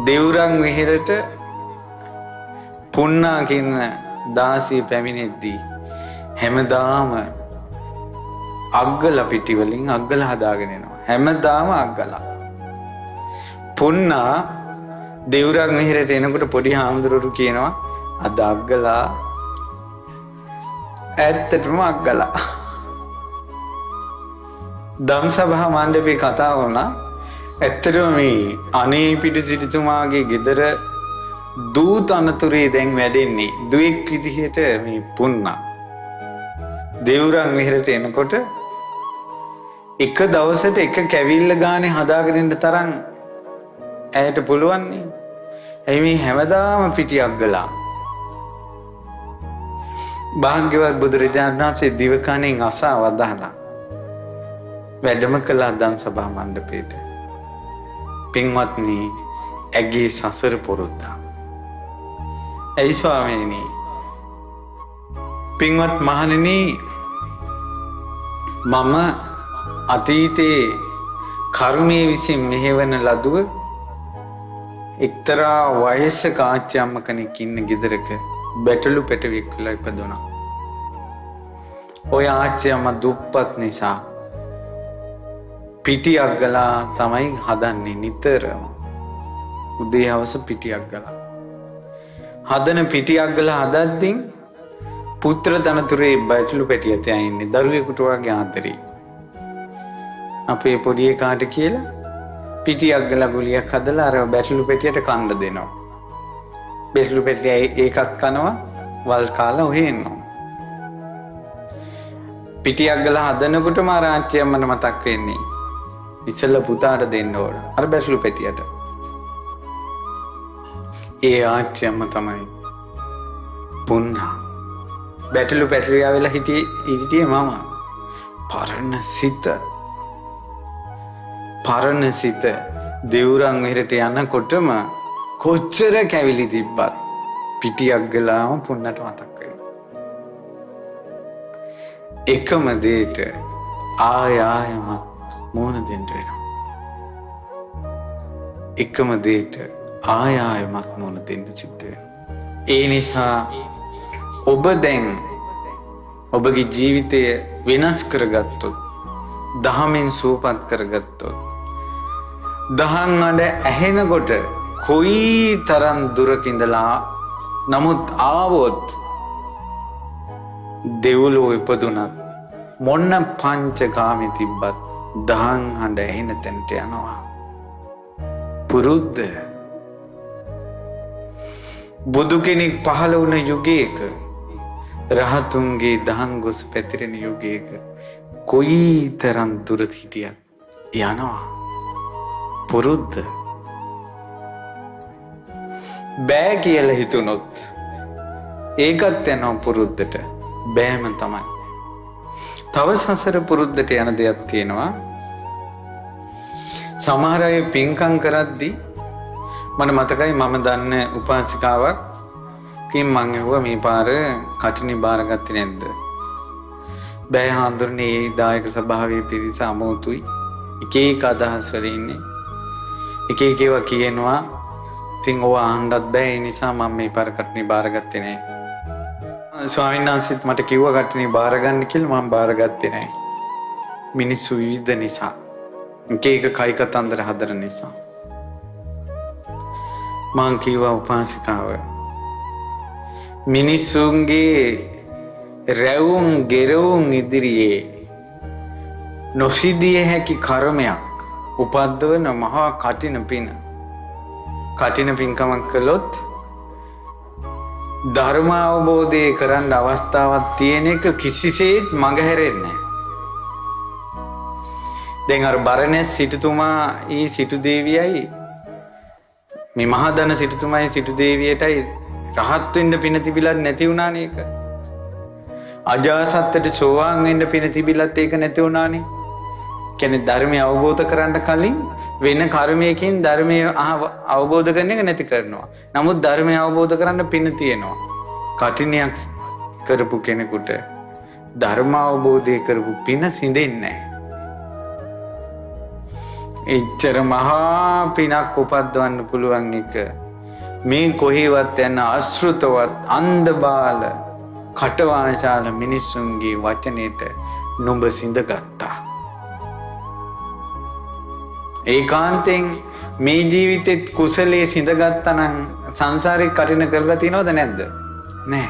දෙවුරන් විහෙරට පුන්නා කියන දාසිය පැමිණෙද්දී හැමදාම අග්ගල පිටි වලින් අග්ගල හදාගෙන එනවා. හැමදාම අග්ගල. පුන්නා දෙවුරන් විහෙරට එනකොට පොඩි හාමුදුරුවෝ කියනවා අද අග්ගලා ඇත්තටම අග්ගලා. ධම්සභා මණ්ඩපේ කතා වුණා. ඇත්තටම මේ අනේ පිටු සිටුතුමාගේ ගෙදර දූ තනතුරේ දැන් වැඩෙන්නේ දුවෙක් විදිහට මේ පුන්නා. දෙවුරන් විහෙරට එනකොට එක දවසට එක කැවිල්ල ගානේ හදාගෙන ඉන්න තරම් ඇයට පුළුවන් නේ. එයි මේ හැමදාම පිටි අග්ගලා. භාග්‍යවත් බුදුරජාණන් වහන්සේ දිවකණෙන් අසා වදාලා වැඩම කළා ධම්සභා මණ්ඩපේට. පින්වත්නි, ඇගේ සසර පුරුද්ද. ඇයි ස්වාමීනි? පින්වත් මහණෙනි, මම අතීතයේ කර්මයේ විසින් මෙහෙවන ලදුව එක්තරා වයසක ආච්චි අම්ම කෙනෙක් ඉන්න ගෙදරක බැටළු පැටවෙක් වෙලා ඉපදුණා. ඔය ආච්චි අම්ම දුප්පත් නිසා පිටි අග්ගලා තමයි හදන්නේ නිතරම. උදේ හවස පිටි අග්ගලා. හදන පිටි අග්ගලා හදද්දී පුත්‍ර තනතුරේ බැටළු පැටිය තියා ඉන්නේ දරුවෙකුට වගේ ආදරේ. අපේ පොඩි එකාට කියලා පිටි අග්ගලා ගුලියක් හදලා අර බැටළු පැටියට කන්න දෙනවා. බැටළු පැටිය ඒකත් කනවා, වල් කාලා ඔහේ එනවා. පිටි අග්ගලා හදනකොටම අර ආච්චි අම්මට මතක් වෙන්නේ ඉස්සෙල්ලා පුතාට දෙන්න ඕන අර බැටළු පැටියට. ඒ ආච්චි අම්මා තමයි පුන්නා. බැටළු පැටියා වෙලා හිටියේ මම. පරණ සිත දෙවුරන් විහෙරට යනකොටම කොච්චර කැවිලි තිබ්බත් පිටි අග්ගලාම පුන්නට මතක් වෙනවා. එකම දේට ආයමත් මුහුණ දෙන්න වෙනවා. එකම දේට ආයමත් මුහුණ දෙන්න සිද්ධ වෙනවා. ඒ නිසා ඔබ දැන් ඔබගේ ජීවිතය වෙනස් කරගත්තොත්, දහමින් සූපත් කරගත්තොත්, දහම් අඩ ඇහෙනකොට කොයි තරම් දුරකින්දලා නමුත් ආවොත් දෙව්ලොව ඉපදුනත් මොන්න පංචකාමී තිබ්බත් දහම් හඬ ඇහෙන තැනට යනවා. පුරුද්ද. බුදු කෙනෙක් පහළ වුණ යුගයක, රහතුන්ගේ දහම් ගොස් පැතිරෙන යුගයක කොයි තරම් දුරට හිටියත් යනවා. පුරුද්ද. බෑ කියලා හිතුනොත් ඒකත් යනවා පුරුද්දට. බෑම තමයි. තව සසර පුරුද්දට යන දෙයක් තියෙනවා. සමහර අය පින්කම් කරද්දී මට මතකයි මම දන්න උපාසිකාවක් කින් මං ඇහුවා මේ පාර කටිනි බාරගත්තේ නැද්ද? බෑ හාමුදුරනේ ඒ දායක සභාවේ පිරිස අමෝතුයි. එක එක අදහස් වල ඉන්නේ. එක එක ඒවා කියනවා. ඉතින් ඕවා අහන්නත් බෑ. ඒ නිසා මම මේ පාර කටිනි බාරගත්තේ නෑ. ස්වාමීන් වහන්සේත් මට කිව්වා කටිනි බාරගන්න කියලා. මම බාරගත්තේ නෑ. මිනිස්සු විවිධ නිසා. එක එක කයි කතන්දර හදන නිසා. මං කිව්වා උපාසිකාව, මිනිස්සුන්ගේ රැවුම් ගෙරවුම් ඉදිරියේ නොසිදිය හැකි කර්මයක් උපද්දවන මහා කටින පින. කටින පින්කමක් කළොත් ධර්ම අවබෝධය කරන්න අවස්ථාවක් තියෙන එක කිසිසේත් මගහැරෙන්නේ නැහැ. දැන් අර බරණැස් සිටුතුමා ඊ සිටු දේවියයි මේ මහදන සිටුතුමායි සිටු දේවියටයි රහත් වෙන්න පින තිබිලත් නැති වුණානේ ඒක. අජාසත්තට සෝවාන් වෙන්න පින තිබිලත් ඒක නැති වුණානේ. කියන්නේ ධර්මය අවබෝධ කරන්න කලින් වෙන කර්මයකින් ධර්මය අවබෝධ කරන එක නැති කරනවා. නමුත් ධර්මය අවබෝධ කරන්න පින තියෙනවා. කටිනයක් කරපු කෙනෙකුට ධර්ම අවබෝධය කරපු පින සිඳෙන්නේ නැහැ. එච්චර මහා පිනක් උපද්දවන්න පුළුවන් එක මේ කොහේවත් යන අශෘතවත් අන්ධබාල කටවාචාල මිනිසුන්ගේ වචනයට නුඹ සිඳගත්තා. ඒකාන්තයෙන් මේ ජීවිතෙත් කුසලයේ සිඳගත්තා නම් සංසාරේ කටින කරලා තියනවද නැද්ද? නෑ.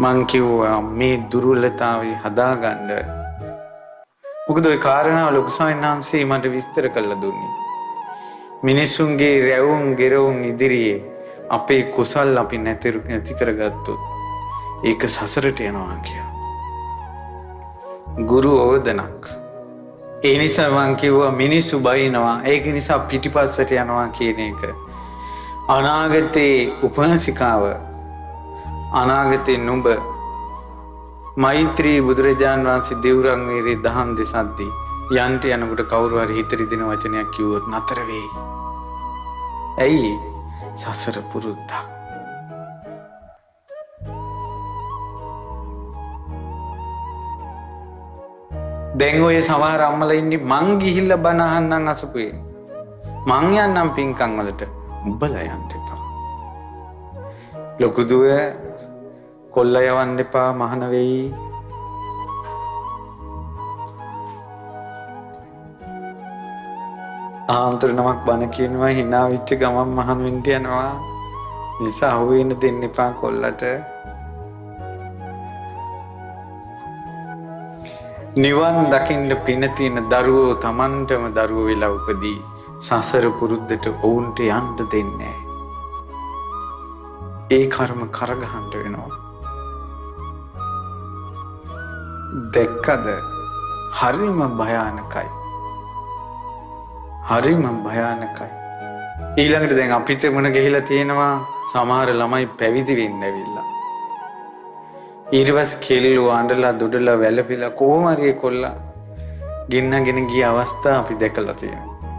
මං කිව්වා මේ දුර්වලතාවය හදාගන්න. මොකද ওই කාරණාව ලොකු ස්වාමීන් වහන්සේ මට විස්තර කරලා දුන්නේ. මිනිසුන්ගේ රැවුම් ගෙරවුම් ඉදිරියේ අපේ කුසල් අපි නැති කරගත්තොත් ඒක සසරට යනවා කියලා. ගුරු ඕදනක්. ඒ නිසා මං කිව්වා මිනිස්සු බයිනවා. ඒක නිසා පිටිපස්සට යනවා කියන එක. අනාගතේ උපන්සිකාව, අනාගතේ නුඹ මෛත්‍රී බුදුරජාණන් වහන්සේ දෙව්රම් වීරේ දහම් දෙසද්දී යන්ට යනකොට කවුරු හරි හිත රිදෙන වචනයක් කිව්වොත් නතර වෙයි. ඇයි? සසර පුරුද්දක්. දැන් ඔය සමහර අම්මලා ඉන්නේ මං ගිහිල්ලා බණ අහන්නම් අසපුවේ. මං යන්නම් පින්කම් වලට. උඹලා යන්න එපා. ලොකු දුව කොල්ල යවන්න එපා මහන වෙයි. ආන්තර නමක් බණ කියනවා hina වෙච්ච ගමන් මහන වෙන්න යනවා. නිසා අහුවෙන්න දෙන්න එපා කොල්ලට. නිවන් දකින්න පින තියෙන දරුවෝ Tamanටම දරුවෝ වෙලා උපදී සසර පුරුද්දට ඔවුන්ට යන්න දෙන්නේ නැහැ. ඒ කර්ම කරගහන්න වෙනවා. දැක්කද? හරිම භයානකයි. හරිම භයානකයි. ඊළඟට දැන් අපිට මොන ගිහිලා තියෙනවා සමහර ළමයි පැවිදි වෙන්න ඇවිල්ලා. ඊර්වස් කෙල්ලෝ අඬලා දුඩලා වැළපිලා කොහොම හරි කොල්ලා ගෙන්නගෙන ගිය අවස්ථා අපි දැකලා තියෙනවා.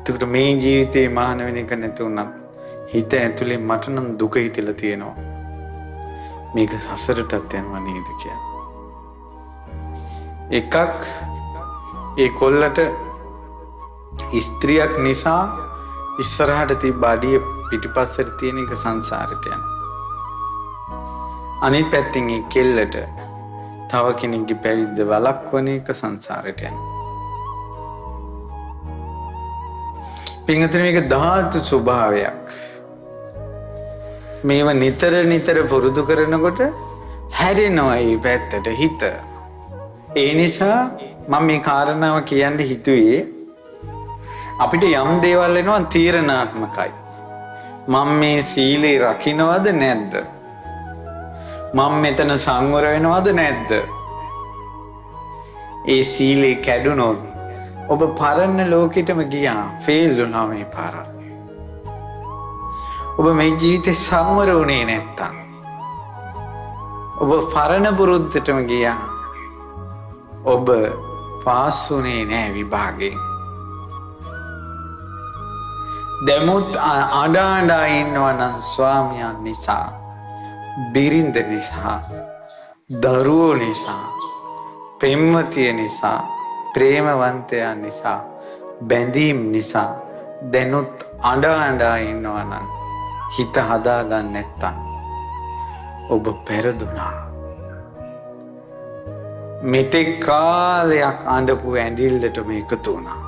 ඒකට මේ ජීවිතේ මහාන වෙන එක නැති වුණත් හිත ඇතුලේ මට නම් දුක හිතලා තියෙනවා. මේක සසරටත් යනවා නේද කියලා. එකක් ඒ කොල්ලට ස්ත්‍රියක් නිසා ඉස්සරහට තිබ්බ අඩිය පිටිපස්සට තියෙන එක සංසාරයට යනවා. අනිත් පැත්තෙන් ඒ කෙල්ලට තව කෙනෙක්ගේ පැවිද්ද වළක්වන එක සංසාරයට යනවා. පින්වතුනි මේක ධාතු ස්වභාවයක්. මේව නිතර පුරුදු කරනකොට හැරෙනවා මේ පැත්තට හිත. ඒ නිසා මම මේ කාරණාව කියන්න හිතුවේ අපිට යම් දේවල් එනවා තීරණාත්මකයි. මම මේ සීලේ රකින්නවද නැද්ද? මම මෙතන සංවර වෙනවද නැද්ද? ඒ සීලේ කැඩුනොත් ඔබ පරණ ලෝකෙටම ගියා. ෆේල් වුණා මේ පාර. ඔබ මේ ජීවිතේ සංවර වුණේ නැත්තම් ඔබ පරණ පුරුද්දටම ගියා. ඔබ පාස් වුණේ නෑ විභාගේ. දෙමුත් අඬා ඉන්නවා නම් ස්වාමියා නිසා, බිරිඳ නිසා, දරුවෝ නිසා, ප්‍රේමතිය නිසා, ප්‍රේමවන්තයා නිසා, බැඳීම් නිසා දෙනුත් අඬා ඉන්නවා නම් හිත හදාගන්න නැත්තම් ඔබ පෙරදුනා. මෙතෙක් කාලයක් අඬපු ඇඬිල්ලට මේකතු වුණා.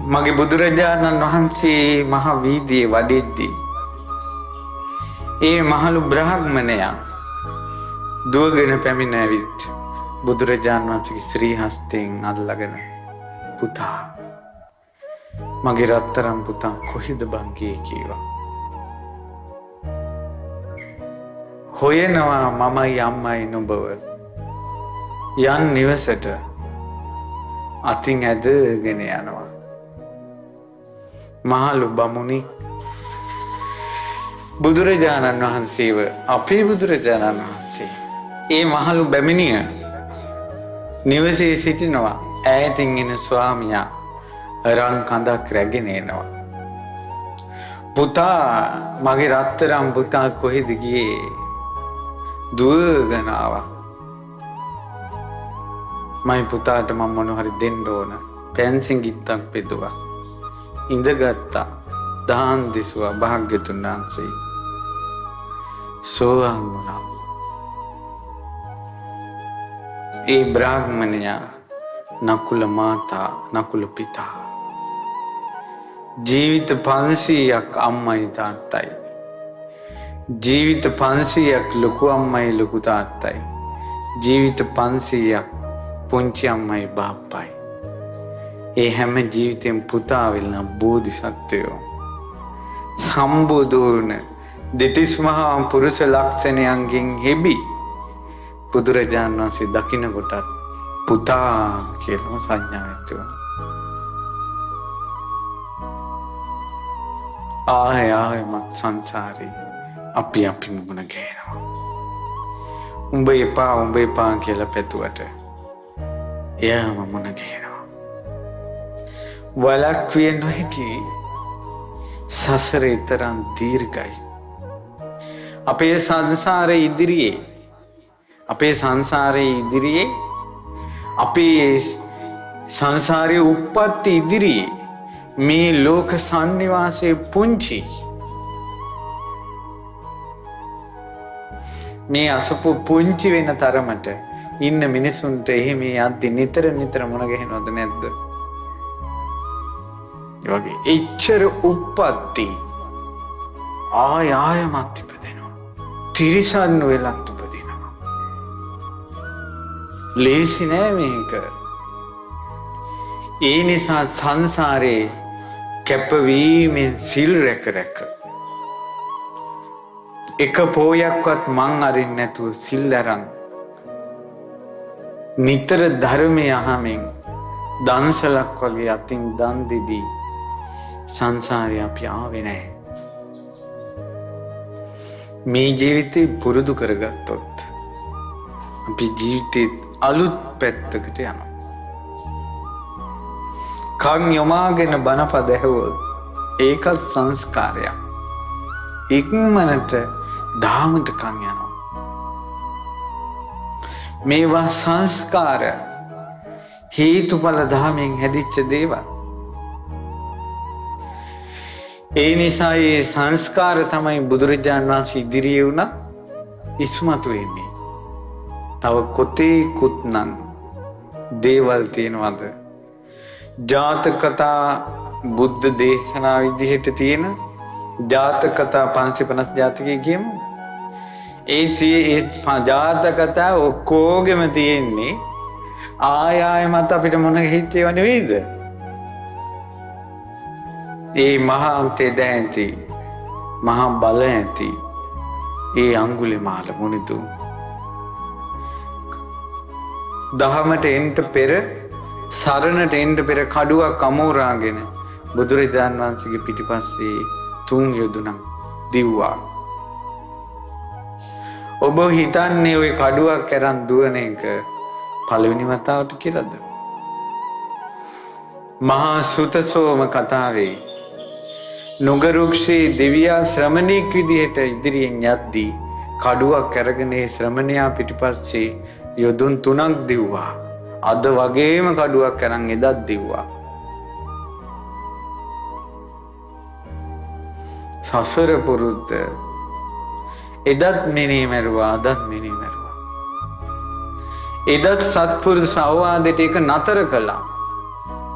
මගේ බුදුරජාණන් වහන්සේ මහ වීදියේ වඩිද්දී ඒ මහලු බ්‍රාහ්මණයා දුවගෙන පැමිණ ඇවිත් බුදුරජාණන් වහන්සේගේ ශ්‍රී හස්තයෙන් අල්ලගෙන පුතා මගේ රත්තරන් පුතා කොහෙද බං කිව්වා. හොයනවා මමයි අම්මයි නුඹව. යන් නිවසට අතින් ඇදගෙන යනවා. මහලු බමුණි බුදුරජාණන් වහන්සේව අපේ බුදුරජාණන් වහන්සේ ඒ මහලු බැමිණිය නිවසේ සිටිනවා. ඈතින් එන ස්වාමියා රන් කඳක් රැගෙන එනවා. පුතා මගේ රත්තරන් පුතා කොහෙද ගියේ? දුවගෙන ආවා. මයි පුතාට මම මොන හරි දෙන්න ඕන. පෙන්සින් ගිත්තක් බෙදුවා. ඉඳගත්තා. දාන් දිසුවා භාග්‍යතුන් වහන්සේ. සෝවාන් වුණා. ඒ බ්‍රාහ්මණයා නකුල මාතා නකුල පිතා ජීවිත 500ක් අම්මයි තාත්තයි. ජීවිත 500ක් ලොකු අම්මයි ලොකු තාත්තයි. ජීවිත 500ක් පුංචි අම්මයි බාප්පයි. ඒ හැම ජීවිතෙන් පුතා වෙලා බෝධිසත්වයෝ සම්බුදුන දෙතිස් මහා පුරුෂ ලක්ෂණයන්ගෙන් හෙබි බුදුරජාණන් වහන්සේ දකින්න කොටත් පුතා කියලා සංඥාවක් ඇති වුණා. ආයෙමත් සංසාරේ අපි මුණ ගැහෙනවා. උඹ එපා කියලා පැතුවට එයාම මුණ ගැහෙනවා. වලක්විය නොහැකි සසරේ තරම් දීර්ඝයි. අපේ සංසාරයේ ඉදිරියේ අපේ සංසාරයේ උප්පත්ති ඉදිරියේ මේ ලෝක සංනිවාසයේ පුංචි මේ අසපු පුංචි වෙන තරමට ඉන්න මිනිසුන්ට එහෙම යද්දි නිතර මුණ ගැහෙනවද නැද්ද? ඒ වගේ එච්චර උප්පත්ති ආයමත් ඉපදෙනවා. තිරිසන් වෙලත් උපදිනවා. ලේසි නෑ මේක. ඒ නිසා සංසාරේ කැපවීමෙන් සිල් රැක එක පෝයක්වත් මං අරින්න නැතුව සිල් අරන් නිතර ධර්මය අහමින් දන්සලක් වගේ අතින් දන් දෙදී සංසාරේ අපි ආවේ නැහැ. මේ ජීවිතේ පුරුදු කරගත්තොත් අපි ජීවිතේ අලුත් පැත්තකට යනවා. කන් යොමාගෙන බණපද ඇහුවොත් ඒකත් සංස්කාරයක්. ඉක්මනට දහමට කන් යනවා. මේවා සංස්කාර හේතුඵල දහමෙන් හැදිච්ච දේවල්. ඒ නිසා මේ සංස්කාර තමයි බුදුරජාණන් වහන්සේ ඉදිරියේ වුණා ඉස්මතු වෙන්නේ. තව කොතේකුත් නම් දේවල් තියෙනවද? ජාතක කතා බුද්ධ දේශනා විදිහට තියෙන ජාතක කතා 550 ජාතකයේ කියමු. ඒ ජාතක කතා ඔක්කොගෙම තියෙන්නේ ආයෙමත් අපිට මොන හිතේව නෙවෙයිද? ඒ මහා තෙද ඇති මහා බල ඇති ඒ අඟුලිමාල මුනිතුන් දහමට එන්න පෙර සරණට එන්න පෙර කඩුවක් අමෝරාගෙන බුදුරජාණන් වහන්සේගේ පිටිපස්සේ 3 යොදුනක් දිව්වා. ඔබ හිතන්නේ ওই කඩුවක් අරන් දුවන එක පළවෙනි වතාවට කියලාද? මහා සුතසෝම කතාවේ නුගරුක්ෂේ දෙවියා ශ්‍රමණෙක් විදිහට ඉදිරියෙන් යද්දී කඩුවක් අරගෙන ඒ ශ්‍රමණයා පිටිපස්සේ යොදුන් 3ක් දිව්වා. අද වගේම කඩුවක් අරන් එදත් දිව්වා. සසර පුරුද්ද එදත් මිනී මරුවා අදත් මිනී මරුවා. එදත් සත්පුරුෂ අවවාදයට ඒක නතර කළා.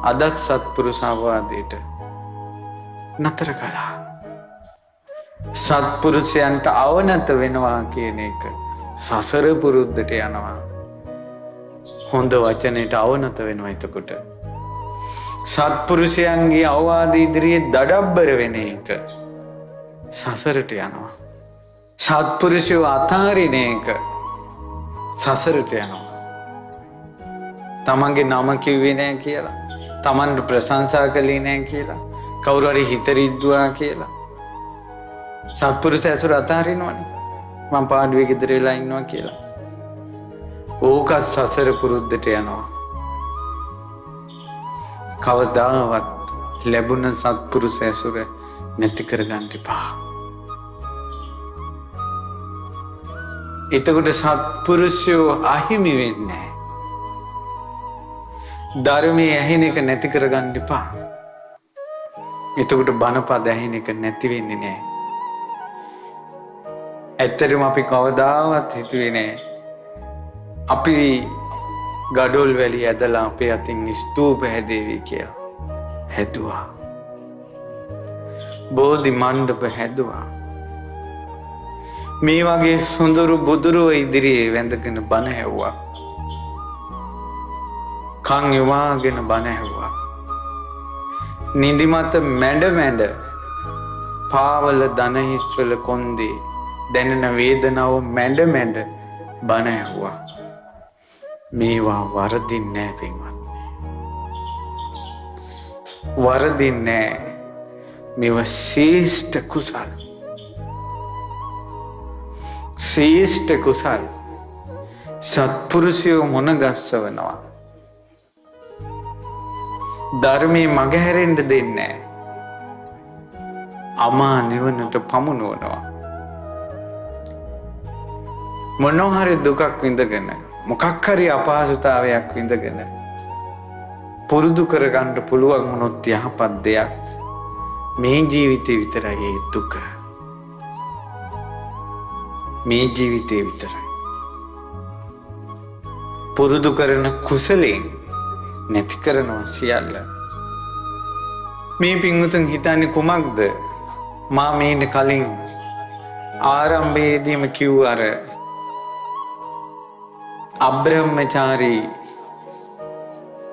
අදත් සත්පුරුෂ අවවාදයට නතර කළා. සත්පුරුෂයන්ට අවනත වෙනවා කියන එක සසර පුරුද්දට යනවා. හොඳ වචනයට අවනත වෙනවා. එතකොට සත්පුරුෂයන්ගේ අවවාද ඉදිරියේ දඩබ්බර වෙන එක සසරට යනවා. සත්පුරුෂයෝ අතාරින එක සසරට යනවා. තමන්ගේ නම කිව්වේ නැහැ කියලා, තමන්ට ප්‍රශංසා කළේ නැහැ කියලා, කවුරු හරි හිත රිද්දුවා කියලා සත්පුරුෂ ඇසුර අතාරිනවනේ. මම පාඩුවේ ගෙදර වෙලා ඉන්නවා කියලා. ඕකත් සසර පුරුද්දට යනවා. කවදාවත් ලැබුණ සත්පුරුෂ ඇසුර නැති කරගන්න එපා. එතකොට සත්පුරුෂයෝ අහිමි වෙන්නේ නැහැ. ධර්මයේ ඇහෙන එක නැති කරගන්න එපා. එතකොට බණපද ඇහෙන එක නැති වෙන්නේ නැහැ. ඇත්තටම අපි කවදාවත් හිතුවේ නැහැ අපි ගඩොල් වැලි ඇදලා අපේ අතින් ස්තූප හැදේවි කියලා. හැදුවා. බෝධි මණ්ඩප හැදුවා. මේ වගේ සුන්දර බුදුරුව ඉදිරියේ වැඳගෙන බණ ඇහුවා. කන් යොමාගෙන බණ ඇහුවා. නිදිමත මැඩ පාවල දන හිස්වල කොන්දේ දැනෙන වේදනාව මැඩ බණ ඇහුවා. මේවා වරදින්නේ නැහැ පින්වත්නි. වරදින්නේ නැහැ. මේවා ශ්‍රේෂ්ඨ කුසල්. ශ්‍රේෂ්ඨ කුසල්. සත්පුරුෂයෝ මොන ගස්සවනවා. ධර්මයේ මගහැරෙන්න දෙන්නේ නැහැ. අමා නිවනට පමුණුවනවා. මොනවා හරි දුකක් විඳගෙන මොකක් හරි අපහසුතාවයක් විඳගෙන පුරුදු කරගන්න පුළුවන් වුණොත් යහපත් දෙයක් මේ ජීවිතේ විතරයි ඒ දුක. මේ ජීවිතේ විතරයි. පුරුදු කරන කුසලයෙන් නැති කරනවා සියල්ල. මේ පින්වතුන් හිතන්නේ කුමක්ද? මා මේට කලින් ආරම්භයේදීම කිව්ව අර අබ්‍රහ්මචාරී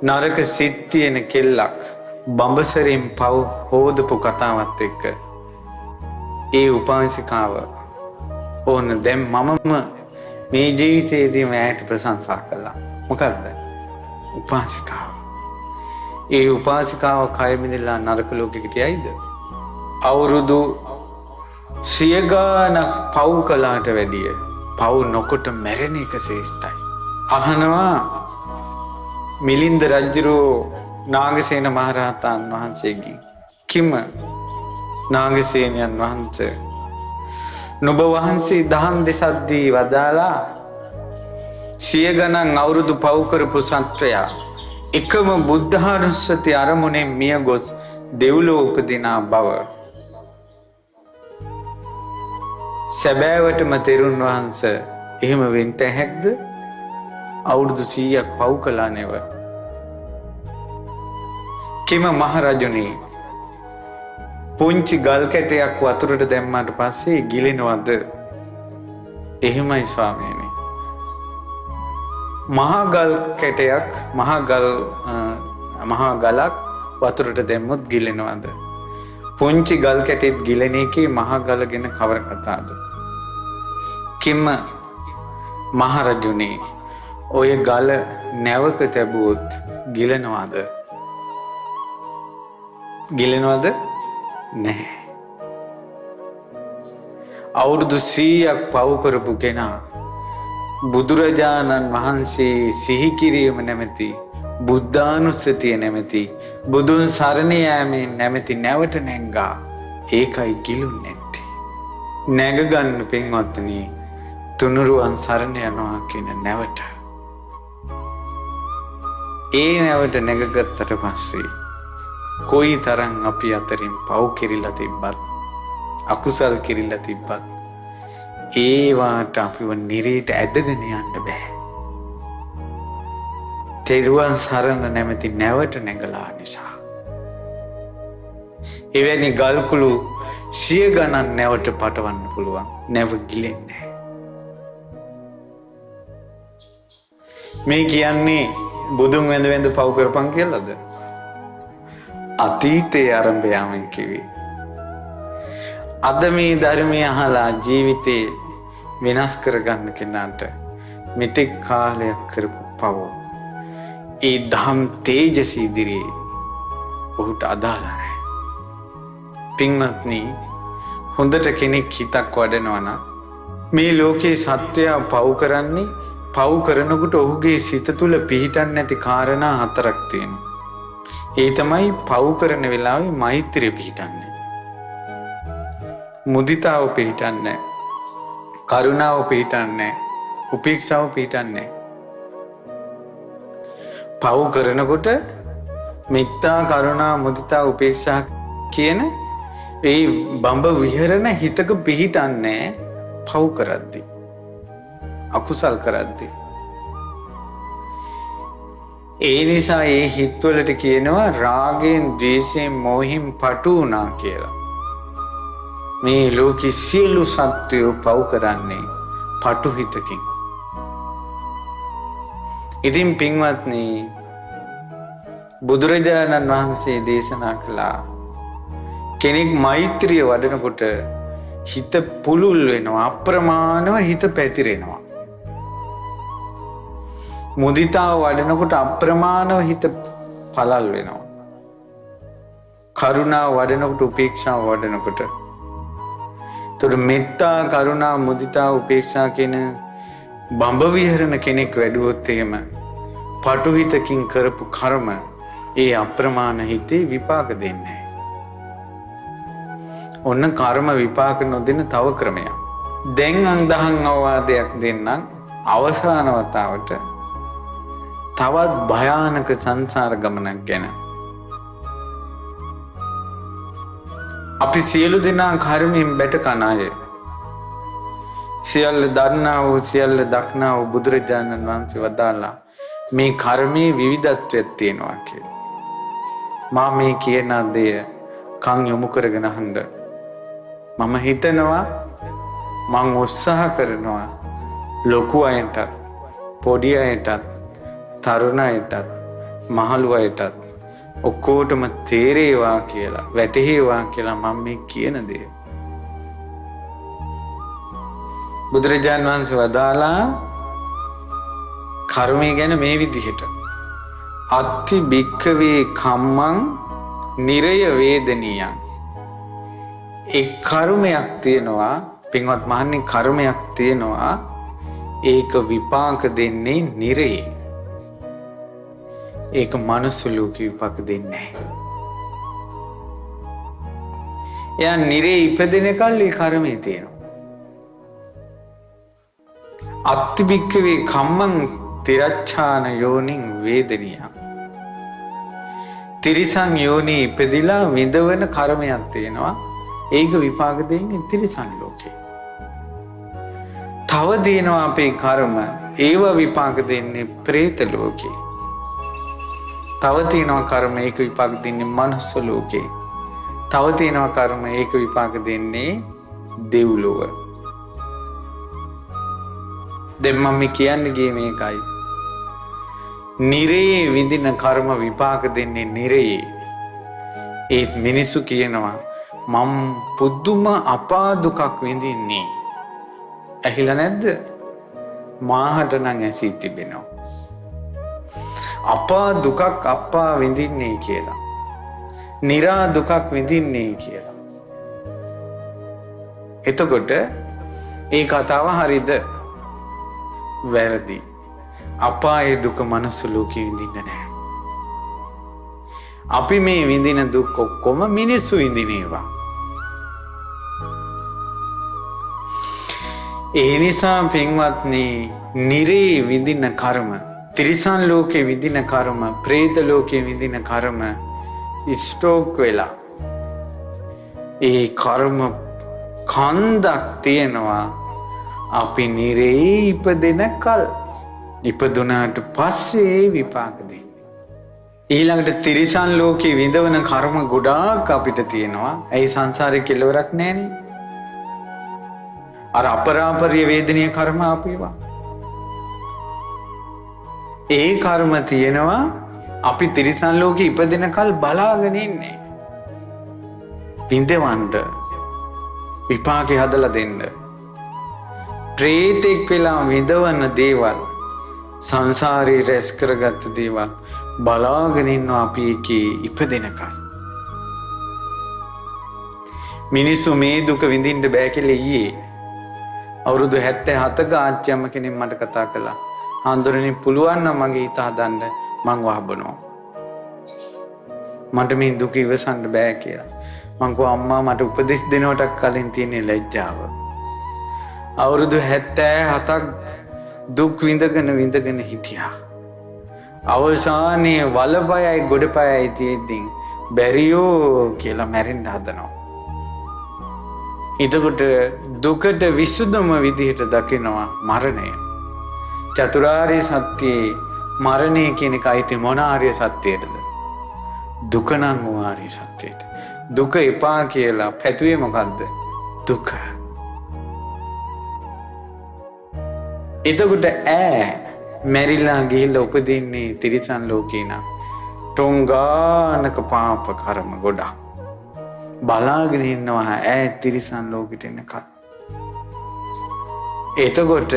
නරක සිත් තියෙන කෙල්ලක් බඹසරින් පව් හොදපු කතාවත් එක්ක ඒ උපාසිකාව ඕන දැන් මමම මේ ජීවිතයේදීම ඇයට ප්‍රශංසා කළා. මොකද්ද? උපාසිකාව. ඒ උපාසිකාව කය මිදලා නරක ලෝකෙකට යයිද? අවුරුදු 100 ගාණක් පව් කළාට වැඩිය පව් නොකොට මැරෙන එක ශ්‍රේෂ්ඨයි. අහනවා මිලින්ද රජුරෝ නාගසේන මහරහතන් වහන්සේගෙන්, කිම නාගසේනයන් වහන්සේ නුඹ වහන්සේ දහම් දෙසද්දී වදාලා සිය ගණන් අවුරුදු පව් කරපු සත්වයා එකම බුද්ධානුස්සති අරමුණෙන් මිය ගොස් දෙව්ලොව උපදිනා බව සැබෑවටම තෙරුන් වහන්සේ එහෙම වෙන්න හැක්ද? අවුරුදු 100ක් පව් කළා නෙව. කිම මහරජුනි පුංචි ගල් කැටයක් වතුරට දැම්මාට පස්සේ ගිලෙනවද? එහෙමයි ස්වාමීනි. මහා ගල් කැටයක් මහා ගලක් වතුරට දැම්මොත් ගිලෙනවද? පුංචි ගල් කැටෙත් ගිලෙන එකේ මහා ගල ගැන කවර කතාවද? කිම මහරජුනි ඔය ගල නැවක තැබුවොත් ගිලෙනවද? ගිලෙනවද? නැහැ. අවුරුදු 100ක් පව් කරපු කෙනා බුදුරජාණන් වහන්සේ සිහි කිරීම නැමැති බුද්ධානුස්සතිය නැමැති බුදුන් සරණ යාමෙන් නැමැති නැවට නැංගා ඒකයි ගිලුන්නේ නැත්තේ. නැග ගන්න පින්වත්නි තුනුරුවන් සරණ යනවා කියන නැවට. ඒ නැවට නැගගත්තට පස්සේ කොයි තරම් අපි අතරින් පව් කිරිලා තිබ්බත් අකුසල් කිරිලා තිබ්බත් ඒවාට අපිව නිරේට ඇදගෙන යන්න බෑ. තෙරුවන් සරණ නැමැති නැවට නැගලා නිසා. එවැනි ගල්කුළු 100 ගණන් නැවට පටවන්න පුළුවන්. නැව ගිලෙන්නේ නැහැ. මේ කියන්නේ බුදුන් වැඳ වැඳ පව් කරපන් කියලාද? අතීතයේ ආරම්භයම කිව්වේ. අද මේ ධර්මය අහලා ජීවිතේ වෙනස් කරගන්න කෙනාට මෙතෙක් කාලයක් කරපු පව ඒ ධම් තේජස ඉදිරියේ ඔහුට අදාළ නැහැ. පින්වත්නි හොඳට කෙනෙක් හිතක් වඩනවා නම් මේ ලෝකේ සත්වයා පව් කරන්නේ පව් කරනකොට ඔහුගේ සිත තුළ පිහිටන්නේ නැති කාරණා 4ක් තියෙනවා. ඒ තමයි පව් කරන වෙලාවේ මෛත්‍රිය පිහිටන්නේ. මුදිතාව පිහිටන්නේ. කරුණාව පිහිටන්නේ. උපේක්ෂාව පිහිටන්නේ. පව් කරනකොට මෙත්තා කරුණා මුදිතා උපේක්ෂා කියන ඒ බඹ විහරණ හිතක පිහිටන්නේ පව් කරද්දී. අකුසල් කරද්දී. ඒ නිසා ඒ හිත්වලට කියනවා රාගෙන් ද්වේෂයෙන් මෝහෙන් පටු වුණා කියලා. මේ ලෝකෙ සියලු සත්වයෝ පව් කරන්නේ පටු හිතකින්. ඉතින් පින්වත්නි බුදුරජාණන් වහන්සේ දේශනා කළා කෙනෙක් මෛත්‍රිය වඩනකොට හිත පුළුල් වෙනවා, අප්‍රමාණව හිත පැතිරෙනවා. මුදිතාව වඩනකොට අප්‍රමාණව හිත පළල් වෙනවා. කරුණාව වඩනකොට උපේක්ෂාව වඩනකොට තොර මෙත්තා කරුණා මුදිතා උපේක්ෂා කියන බඹ විහරණ කෙනෙක් වැඩුවොත් එහෙම පටු හිතකින් කරපු කර්ම ඒ අප්‍රමාණ හිතේ විපාක දෙන්නේ. ඔන්න කර්ම විපාක නොදෙන තව ක්‍රමයක්. දැන් අන්දහන් අවවාදයක් දෙන්නම් අවසාන වතාවට තවත් භයානක සංසාර ගමනක් ගැන. අපි සියලු දෙනා කර්මයෙන් බැට කන අය. සියල්ල දන්නා වූ සියල්ල දක්නා වූ බුදුරජාණන් වහන්සේ වදාළා මේ කර්මයේ විවිධත්වයක් තියෙනවා කියලා. මා මේ කියන දේ කන් යොමු කරගෙන අහන්න. මම හිතනවා මං උත්සාහ කරනවා ලොකු අයටත් පොඩි අයටත් තරුණ අයටත් මහලු අයටත් ඔක්කොටම තේරේවා කියලා වැටහේවා කියලා මම මේ කියන දේ. බුදුරජාණන් වහන්සේ වදාලා කර්මය ගැන මේ විදිහට අත්ති භික්ඛවේ කම්මං නිරය වේදනියං. එක් කර්මයක් තියෙනවා පින්වත් මහන්නේ කර්මයක් තියෙනවා ඒක විපාක දෙන්නේ නිරේ. ඒක මනුස්ස ලෝකේ විපාක දෙන්නේ නැහැ. එයා නිරේ ඉපදෙන කල්ලි කර්මය තියෙනවා. අත්තිභික්කවේ කම්මං තිරච්ඡාන යෝනින් වේදනිය. තිරිසන් යෝනී ඉපදිලා විඳවන කර්මයක් තියෙනවා. ඒක විපාක දෙන්නේ තිරිසන් ලෝකේ. තව දෙනවා අපේ කර්ම ඒව විපාක දෙන්නේ പ്രേත ලෝකේ. තව තියෙනවා කර්ම ඒක විපාක දෙන්නේ මනුස්ස ලෝකේ. තව තියෙනවා කර්ම ඒක විපාක දෙන්නේ දෙව්ලොව. දැන් මම කියන්නේ ගියේ මේකයි. නිරේ විඳින කර්ම විපාක දෙන්නේ නිරේ. ඒත් මිනිස්සු කියනවා මම පුදුම අපා දුකක් විඳින්නේ. ඇහිලා නැද්ද? මාහට නම් ඇසී තිබෙනවා. අපා දුකක් අපා විඳින්නේ කියලා. නිරා දුකක් විඳින්නේ කියලා. එතකොට ඒ කතාව හරිද? වැරදි. අපායේ දුක මනුස්ස ලෝකෙ විඳින්න නැහැ. අපි මේ විඳින දුක් ඔක්කොම මිනිස්සු විඳින ඒවා. ඒ නිසා පින්වත්නි, නිරේ විඳින කර්ම, තිරිසන් ලෝකේ විඳින කර්ම, പ്രേත ලෝකේ විඳින කර්ම ස්ටෝක් වෙලා ඒ කර්ම කන්දක් තියෙනවා. අපි නිරේ ඉපදෙන කල් ඉපදුනාට පස්සේ විපාක දෙන්නේ. ඊළඟට තිරිසන් ලෝකේ විඳවන කර්ම ගොඩාක් අපිට තියෙනවා. ඒ සංසාරේ කෙලවරක් නැහැනේ. අර අපරාපරිය වේදනීය කර්ම අපේවා. ඒ කර්ම තියෙනවා. අපි තිරිසන් ලෝකේ ඉපදෙන කල් බලාගෙන ඉන්නේ. විඳවන්න විපාකේ හදලා දෙන්න. ප්‍රේතෙක් වෙලා විඳවන දේවල්, සංසාරේ රැස් කරගත්ත දේවල් බලාගෙන ඉන්නවා අපි ඒකේ ඉපදෙනකල්. මිනිස්සු මේ දුක විඳින්න බෑ කියලා ඊයේ අවුරුදු 77ක ආච්චියම්ම කෙනෙක් මට කතා කළා. "ආන්දරණි පුළුවන් නම් මගේ හිත හදන්න මං වහබනවා. මට මේ දුක ඉවසන්න බෑ" කියලා. මං කිව්වා "අම්මා මට උපදෙස් දෙනවට කලින් තියෙන ලැජ්ජාව. අවුරුදු 77ක් දුක් විඳගෙන හිටියා. අවසානයේ වලපයයි ගොඩපයයි තියෙද්දි බැරියෝ කියලා මැරෙන්න හදනවා. එතකොට දුකට විසුදුම විදිහට දකිනවා මරණය. චතුරාර්ය සත්‍යයේ මරණය කියන එක අයිති මොන ආර්ය සත්‍යයටද? දුක නම් ආර්ය සත්‍යයට. දුක එපා කියලා පැතුවේ මොකද්ද? දුක. එතකොට මැරිලා ගිහිල්ලා උපදින්නේ තිරිසන් ලෝකේ නම් තොංගානක පාප කර්ම ගොඩක් බලාගෙන ඉන්නවා තිරිසන් ලෝකෙට එනකල්. එතකොට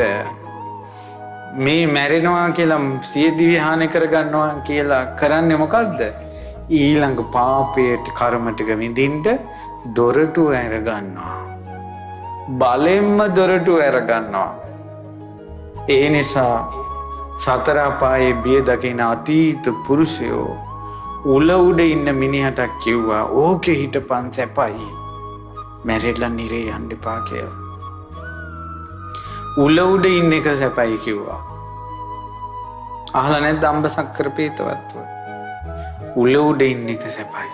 මේ මැරෙනවා කියලා සියදිවි හානි කරගන්නවා කියලා කරන්නේ මොකද්ද? ඊළඟ පාපයට කර්ම ටික විඳින්න දොරටු ඇර ගන්නවා. බලෙන්ම දොරටු ඇර ගන්නවා. ඒ නිසා සතර අපායේ බිය දකින අතීත පුරුෂයෝ උල උඩ ඉන්න මිනිහට කිව්වා ඕකේ හිටපන් සැපයි මැරෙලා නිරේ යන්න එපා කියලා. උල උඩ ඉන්න එක සැපයි කිව්වා. අහලා නැද්ද අම්බ සක්කර පීතවත්ව? උල උඩ ඉන්න එක සැපයි.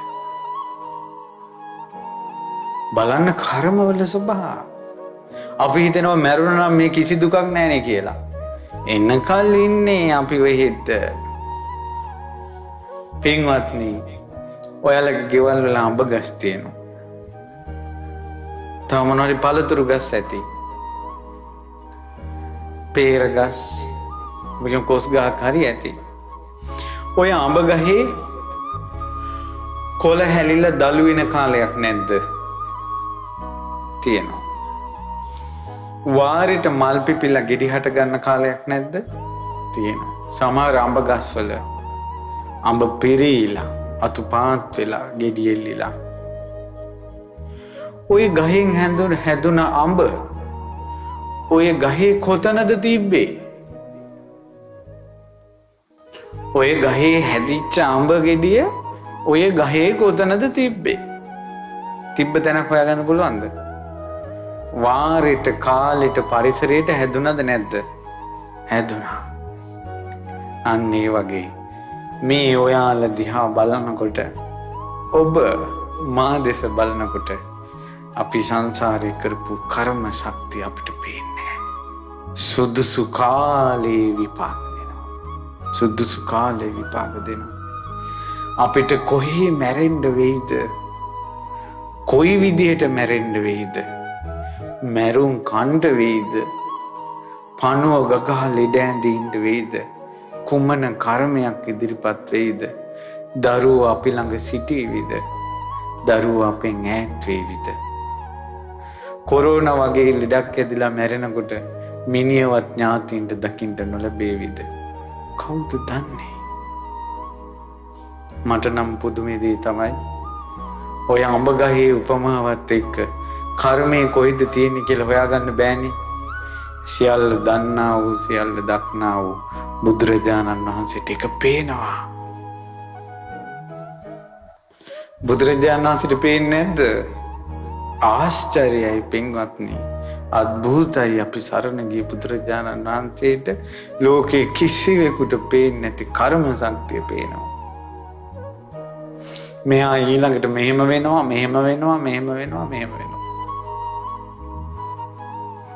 බලන්න කර්මවල ස්වභාවය. අපි හිතනවා මැරුණා නම් මේ කිසි දුකක් නැහැනේ කියලා. එන්නකල් ඉන්නේ අපි වෙහෙට. පින්වත්නි, ඔයාලගේ ගෙවල් වල අඹ ගස් තියෙනවා. තව මොනවාරි පළතුරු ගස් ඇති. පේර ගස්, මොකද කොස් ගහක් හරි ඇති. ඔය අඹ ගහේ කොළ හැලිලා දළු වෙන කාලයක් නැද්ද? තියෙනවා. වාරෙට මල් පිපිලා ගෙඩි හට ගන්න කාලයක් නැද්ද? තියෙනවා. සමහර අඹ ගස්වල අඹ පිරීලා අතු පාත් වෙලා ගෙඩි එල්ලිලා. ওই ගහෙන් හැදුන අඹ ඔය ගහේ කොතනද තිබ්බේ? ඔය ගහේ හැදිච්ච අඹ ගෙඩිය ඔය ගහේ කොතනද තිබ්බේ? තිබ්බ තැනක් හොයාගන්න පුළුවන්ද? වාරෙට කාලෙට පරිසරයට හැදුනද නැද්ද? හැදුනා. අන්න ඒ වගේ මේ ඔයාලා දිහා බලනකොට ඔබ මා දෙස බලනකොට අපි සංසාරේ කරපු කර්ම ශක්තිය අපිට පේන්නේ. සුදුසු කාලේ විපාක දෙනවා. සුදුසු කාලේ විපාක දෙනවා. අපිට කොහේ මැරෙන්න වෙයිද? කොයි විදිහට මැරෙන්න වෙයිද? මැරුම් කණ්ඩ වෙයිද? පණුව ගගහ ලෙඩ ඇඳී ඉන්න වෙයිද? කුමන කර්මයක් ඉදිරිපත් වෙයිද? දරුවෝ අපි ළඟ සිටීවිද? දරුවෝ අපෙන් ඈත් වේවිද? කොරෝනා වගේ ලෙඩක් ඇදිලා මැරෙනකොට මිනිහවත් ඥාතියින්ට දකින්න නොලැබේවිද? කවුද දන්නේ? මට නම් පුදුමේ දේ තමයි ඔය අඹ ගහේ උපමාවත් එක්ක කර්මය කොයිද තියෙන්නේ කියලා හොයාගන්න බෑනේ. සියල්ල දන්නා වූ සියල්ල දක්නා වූ බුදුරජාණන් වහන්සේට එක පේනවා. බුදුරජාණන් වහන්සේට පේන්නේ නැද්ද? ආශ්චර්යයි පින්වත්නි. අద్භූතයි අපි සරණ ගිය බුදුරජාණන් වහන්සේට ලෝකේ කිසිවෙකුට පේන්නේ නැති කර්ම ශක්තිය පේනවා. මෙයා ඊළඟට මෙහෙම වෙනවා මෙහෙම වෙනවා මෙහෙම වෙනවා මෙහෙම වෙනවා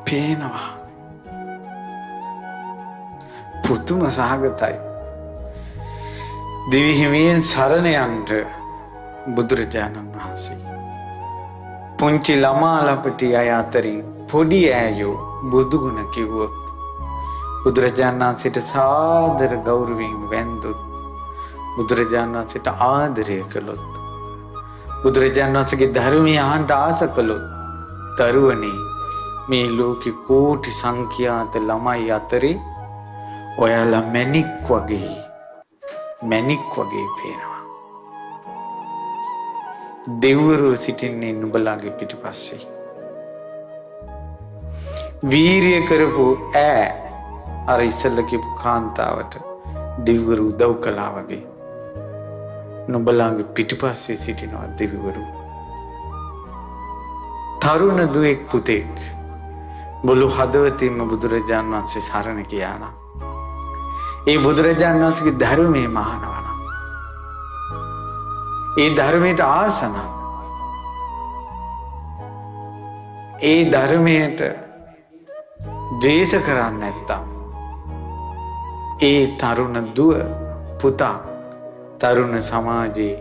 පේනවා. පුදුම සහගතයි. දිවි හිමියෙන් සරණ යන්න බුදුරජාණන් වහන්සේ පුංචි ළමා ලපටි අය අතරින් පොඩි ඈයෝ බුදු ගුණ කිව්වොත් බුදුරජාණන් වහන්සේට සාදර ගෞරවයෙන් වැඳුත් බුදුරජාණන් වහන්සේට ආදරය කළොත් බුදුරජාණන් වහන්සේගේ ධර්මය අහන්න ආස කළොත් දරුවනේ මේ ලෝකෙ කෝටි සංඛ්‍යාත ළමයි අතරේ ඔයාලා මැණික් වගේ පේනවා. දෙවිවරු සිටින්නේ නුඹලාගේ පිටිපස්සේ. වීරිය කරපු අර ඉස්සෙල්ල කියපු කාන්තාවට දෙවිවරු උදව් කළා වගේ නුඹලාගේ පිටිපස්සේ සිටිනවා දෙවිවරු. තරුණ දුවෙක් පුතෙක් මුළු හදවතින්ම බුදුරජාණන් වහන්සේ සරණ ගියා නම් ඒ බුදුරජාණන් වහන්සේගේ ධර්මයේ මහානවන ඒ ධර්මයට ආසන ඒ ධර්මයට ද්වේෂ කරන්නේ නැත්තම් ඒ තරුණ දුව පුතා තරුණ සමාජයේ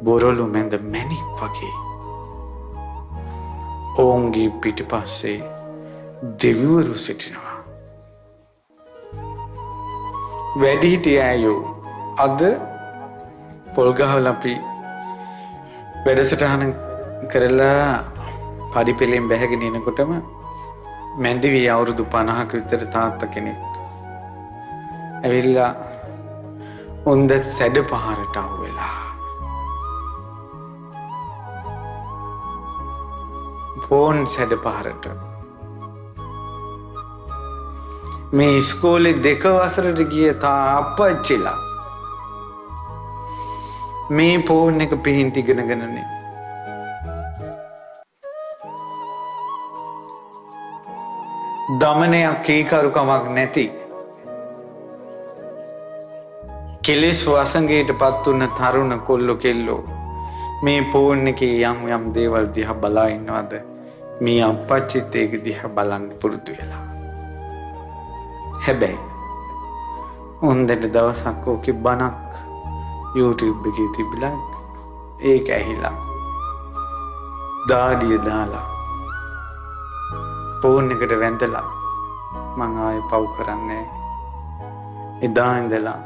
බොරළු මැද මැණික් වගේ ඔවුන්ගේ පිටිපස්සේ දෙවිවරු සිටිනවා. වැඩිහිටිය අයෝ අද පොල්ගහවල අපි වැඩසටහන කරලා පඩිපෙළෙන් බැහැගෙන එනකොටම මැදිවි අවුරුදු 50ක විතර තාත්තා කෙනෙක් ඇවිල්ලා උන්ද සැඩ පහරට අහුවෙලා ෆෝන් සැඩ පහරට මේ ඉස්කෝලේ 2 වසරට ගිය තාප්පච්චිලා මේ ෆෝන් එක පිහින් තිගෙනගෙනනේ දමනයක් කීකරුකමක් නැති කෙලෙස් වසඟයට පත් වුණ තරුණ කොල්ලෝ කෙල්ලෝ මේ ෆෝන් එකේ යම් දේවල් දිහා බලා ඉන්නවද මේ අපච්චිත් ඒක දිහා බලන්න පුරුදු වෙලා. හැබැයි හොඳට දවසක් ඕකේ බණක් YouTube එකේ තිබිලා ඒක ඇහිලා දාඩිය දාලා ෆෝන් එකට වැඳලා මං ආයේ පව් කරන්නේ එදා ඉඳලා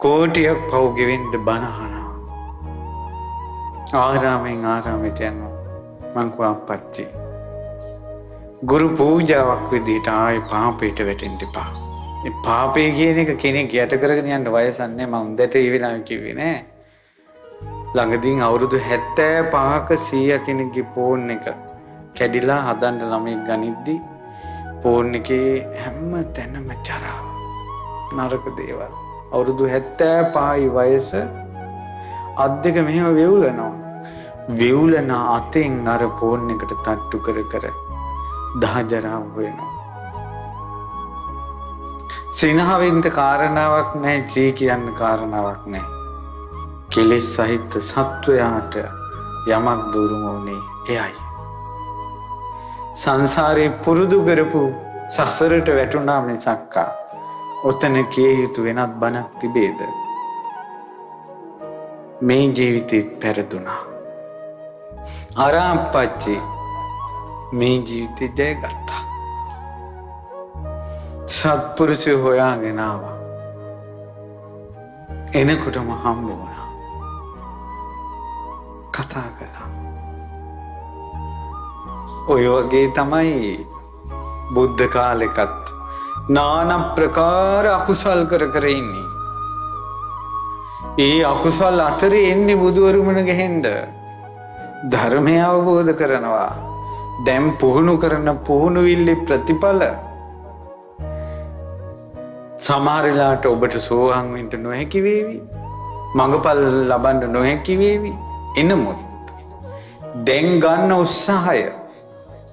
කෝටියක් පව් ගෙවෙන්න බණ අහනවා. ආරාමෙන් ආරාමයට යනවා. මං කව අපච්චි ගුරු පූජාවක් විදිහට ආයේ පාපයට වැටෙන්න එපා. මේ පාපේ කියන එක කෙනෙක් යට කරගෙන යන්න වයසක් නෑ. මම උන්දට ඒ වෙලාවෙ කිව්වේ නෑ. ළඟදීන් අවුරුදු 75ක 100 කෙනෙක්ගේ ෆෝන් එක කැඩිලා හදන්න ළමෙක් ගනිද්දි ෆෝන් එකේ හැම තැනම චරාව නරක දේවල්. අවුරුදු 75යි වයස අත් දෙක මෙහෙම වෙවුලනවා. වෙවුලන අතෙන් අර ෆෝන් එකට තට්ටු කර කර දහජරාව වෙනවා. සිනහවෙන්ට කාරණාවක් නැහැ, ජී කියන්න කාරණාවක් නැහැ. කෙලෙස් සහිත සත්වයාට යමක් දුරුම වුණේ එයයි. සංසාරේ පුරුදු කරපු සසරට වැටුණා මිසක්කා ඔතන කිය යුතු වෙනත් බණක් තිබේද? මේ ජීවිතෙත් පෙරදුනා. ආරාම්පච්චි මේ ජීවිතේ ජයගත්තා. සත්පුරුෂය හොයාගෙන ආවා. එනකොටම හම්බ වුණා. කතා කළා. ඔය වගේ තමයි බුද්ධ කාලෙකත් නාන ප්‍රකාර අකුසල් කර කර ඉන්නේ. ඒ අකුසල් අතරේ එන්නේ බුදුවරුමන ගෙහෙන්න. ධර්මය අවබෝධ කරනවා. දැන් පුහුණු කරන පුහුණුවිල්ලේ ප්‍රතිඵල සමහර වෙලාවට ඔබට සෝවාන් වෙන්න නොහැකි වේවි. මඟපල් ලබන්න නොහැකි වේවි. එනමුත් දැන් ගන්න උත්සාහය,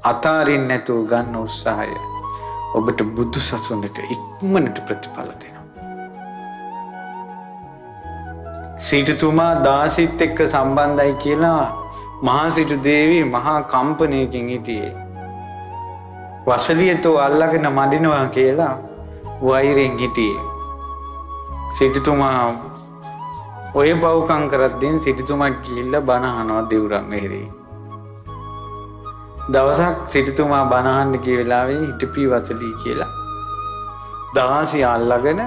අතාරින්න නැතුව ගන්න උත්සාහය ඔබට බුදු සසුනක ඉක්මනට ප්‍රතිඵල දෙනවා. සිටුතුමා දාසිත් එක්ක සම්බන්ධයි කියලා මහා සිටු දේවී මහා කම්පනයකින් හිටියේ. වසලියතෝ අල්ලගෙන මඩිනවා කියලා වෛරෙන් හිටියේ. සිටුතුමා ඔය පව්කම් කරද්දී සිටුතුමා ගිහිල්ලා බණ අහනවා දෙවුරන් වෙහෙරේ. දවසක් සිටුතුමා බණ අහන්න ගිය වෙලාවේ හිටපි වසලී කියලා දාසිය අල්ලගෙන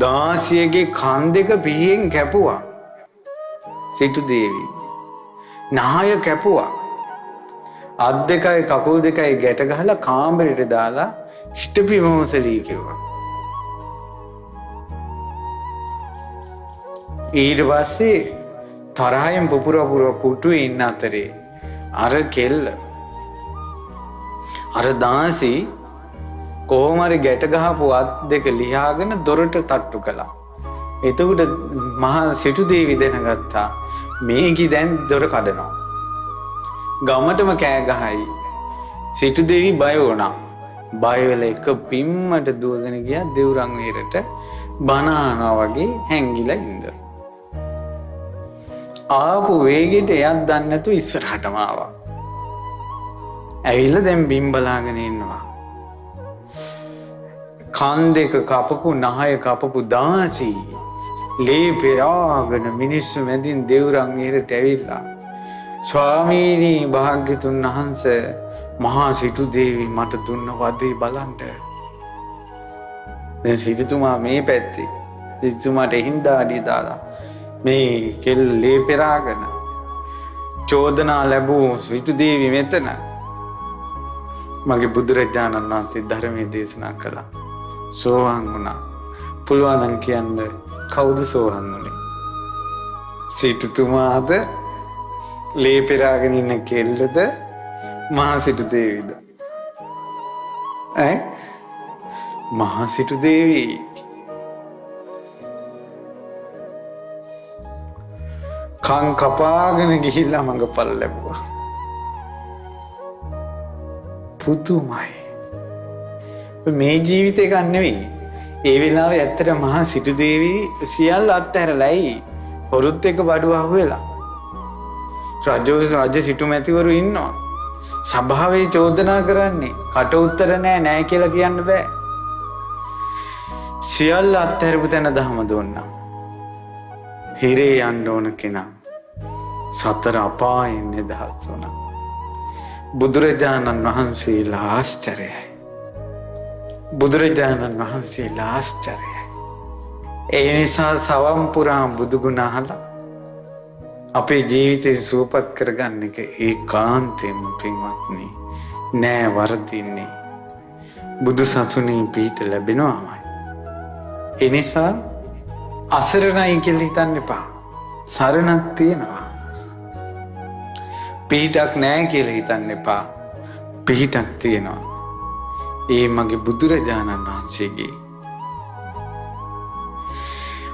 දාසියගේ කන් දෙක පිහියෙන් කැපුවා. සිටු දේවී නාය කැපුවා. අත් දෙකයි කකුල් දෙකයි ගැට ගහලා කාමරෙට දාලා හිටපි මොහොතලී කිව්වා. ඊට පස්සේ තරහින් පුපුර පුටුවේ ඉන්න අතරේ අර කෙල්ල අර දාසි කොහොම හරි ගැට ගහපු අත් දෙක ලියාගෙන දොරට තට්ටු කළා. එතකොට මහා සිටු දේවි දැනගත්තා මේකි දැන් දොර කඩනවා. ගමටම කෑ ගහයි. සිටු දේවි බය වුණා. බය වෙලා එක පිම්මට දුවගෙන ගියා දෙවුරන් වෙහෙරට බණ අහනවා වගේ හැංගිලා ඉඳලා. ආපු වේගෙට එයක් දන්නේ නැතුව ඉස්සරහටම ආවා. ඇවිල්ලා දැන් බිම් බලාගෙන ඉන්නවා. කන් දෙක කපපු නහය කපපු දාසි ලේ පෙරාගෙන මිනිස්සු මැදින් දෙවුරන් ඉරට ඇවිල්ලා ස්වාමීනි භාග්‍යතුන් වහන්සේ මහා සිටු දේවි මට දුන්න වදේ බලන්ට. දැන් සිටුතුමා මේ පැත්තේ සිටුතුමාට හින්දාඩිය දාලා මේ කෙල් ලේ පෙරාගෙන චෝදනා ලැබූ සිටු දේවි මෙතන මගේ බුදුරජාණන් වහන්සේ ධර්මයේ දේශනා කළා. සෝවාන් වුණා. පුළුවන් නම් කියන්න කවුද සෝවාන් වුනේ? සිටුතුමාද ලේ පෙරාගෙන ඉන්න කෙල්ලද මහා සිටු දේවිද? මහා සිටු දේවි. කන් කපාගෙන ගිහිල්ලා මඟපල් ලැබුවා. පුදුමයි. මේ ජීවිතේ ගන්න නෙවෙයි. ඒ වෙලාවේ ඇත්තට මහා සිටු දේවි සියල්ල අත්හැරලායි හොරුත් එක්ක බඩුව අහුවෙලා. රජ සිටු මැතිවරු ඉන්නවා. සභාවේ චෝදනා කරන්නේ කට උත්තර නෑ කියලා කියන්න බෑ. සියල්ල අත්හැරපු තැන දහම දුන්නා. හිරේ යන්න ඕන කෙනා සතර අපායෙන් නිදහස් වුණා. බුදුරජාණන් වහන්සේලා ආශ්චර්යයි. බුදුරජාණන් වහන්සේලා ආශ්චර්යයි. ඒ නිසා සවම් පුරා බුදු ගුණ අහලා අපේ ජීවිතේ සුවපත් කරගන්න එක ඒකාන්තයෙන්ම පින්වත්නි නෑ වරදින්නේ. බුදු සසුනේ පිහිට ලැබෙනවාමයි. ඒ නිසා අසරණයි කියලා හිතන්න එපා. සරණක් තියෙනවා. පිහිටක් නෑ කියලා හිතන්න එපා. පිහිටක් තියෙනවා. ඒ මගේ බුදුරජාණන් වහන්සේගේ.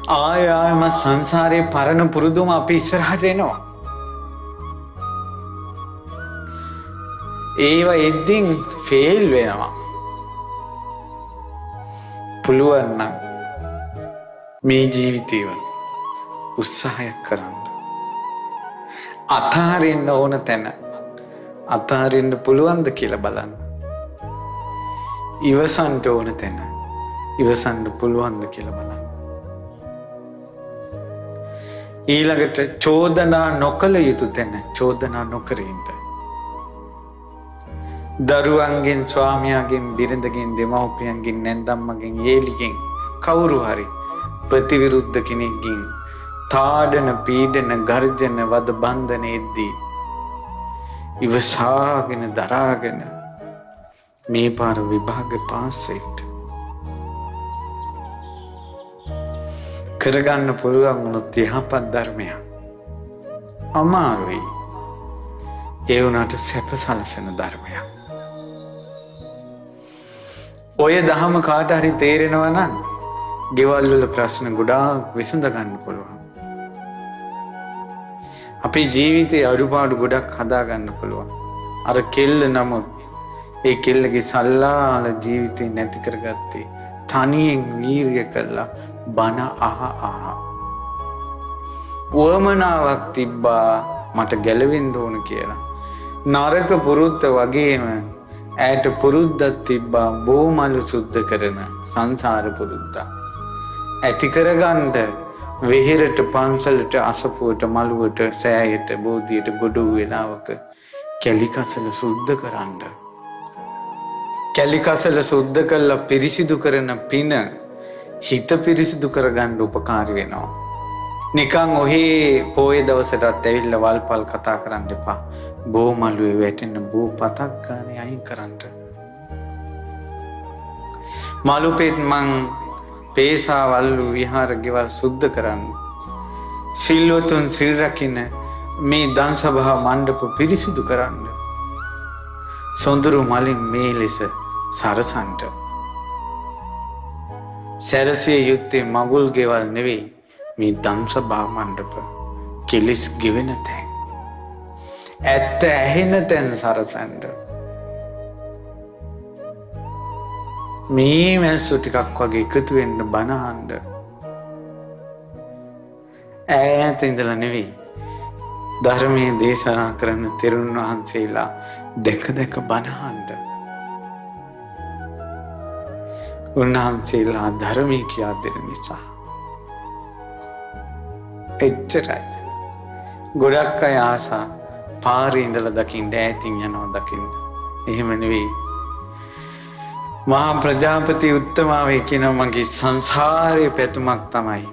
ආයම සංසාරේ පරණ පුරුදුම අපි ඉස්සරහට එනවා. ඒවා එද්දින් ෆේල් වෙනවා. පුළුවන් නම් මේ ජීවිතේව උත්සාහයක් කරන්න. අතහරින්න ඕන තැන අතහරින්න පුළුවන්ද කියලා බලන්න. ඉවසන්න ඕන තැන ඉවසන්න පුළුවන්ද කියලා බලන්න. ඊළඟට චෝදනා නොකළ යුතු තැන චෝදනා නොකර ඉන්න. දරුවන්ගෙන්, ස්වාමියාගෙන්, බිරිඳගෙන්, දෙමව්පියන්ගෙන්, නැන්දම්මගෙන්, යේලිගෙන් කවුරු හරි ප්‍රතිවිරුද්ධ කෙනෙක්ගෙන් තාඩන, පීඩන, ගර්ජන, වද බන්ධන එද්දී ඉවසාගෙන දරාගෙන මේ පාර විභාග පාස් වෙන්න කරගන්න පුළුවන් වුණොත් යහපත් ධර්මයක් අමාරුයි. ඒ වුණාට සැප සලසන ධර්මයක්. ඔය දහම කාට හරි තේරෙනවා නම් ගෙවල් වල ප්‍රශ්න ගොඩාක් විසඳ ගන්න පුළුවන්. අපේ ජීවිතයේ අඩුපාඩු ගොඩක් හදා ගන්න පුළුවන්. අර කෙල්ල නමුත් ඒ කෙල්ලගේ සල්ලාල ජීවිතේ නැති කරගත්තේ තනියෙන් වීරිය කළා බන අහ. වමනාවක් තිබ්බා මට ගැලවෙන්න ඕන කියලා. නරක පුරුද්ද වගේම ඇයට පුරුද්දක් තිබ්බා බෝමලු සුද්ධ කරන සංසාර පුරුද්දක්. ඇති කරගන්න වෙහෙරට, පන්සලට, අසපුවට, මළුවට, සෑයට, බෝධියට ගොඩ වෙලාවක කැලිකසල සුද්ධ කරන්න. කැලිකසල සුද්ධ කරලා පිරිසිදු කරන පින හිත පිරිසිදු කරගන්න උපකාරී වෙනවා. නිකන් ඔහේ පොයේ දවසටත් ඇවිල්ලා වල්පල් කතා කරන්න එපා. බෝමළුවේ වැටෙන බෝ පතක් ගානේ අයින් කරන්න. මලුපෙත් මං පේසා වල්ලු විහාර ගෙවල් සුද්ධ කරන්න. සිල්වතුන් සිල් රකින්න මේ දන් සභා මණ්ඩප පිරිසිදු කරන්න. සොඳුරු මලින් මේ ලෙස සරසන්න. සැරසිය යුත්තේ මගුල් ගෙවල් නෙවෙයි මේ දන් සභා මණ්ඩප. කෙලිස් ගෙවෙන තැන්, ඇත්ත ඇහෙන තැන් සරසන්න. මේ මැස්සු ටිකක් වගේ එකතු වෙන්න බණ අහන්න. ඈත ඉඳලා නෙවෙයි ධර්මයේ දේශනා කරන තෙරුන් වහන්සේලා දැක දැක බණ අහන්න. උන්වහන්සේලා ධර්මයේ කියා දෙන නිසා. එච්චරයි. ගොඩක් අය ආසා පාරේ ඉඳලා දකින්න, ඈතින් යනවා දකින්න. එහෙම නෙවෙයි. මහා ප්‍රජාපති උත්තමාවේ කියන මගේ සංසාරයේ පැතුමක් තමයි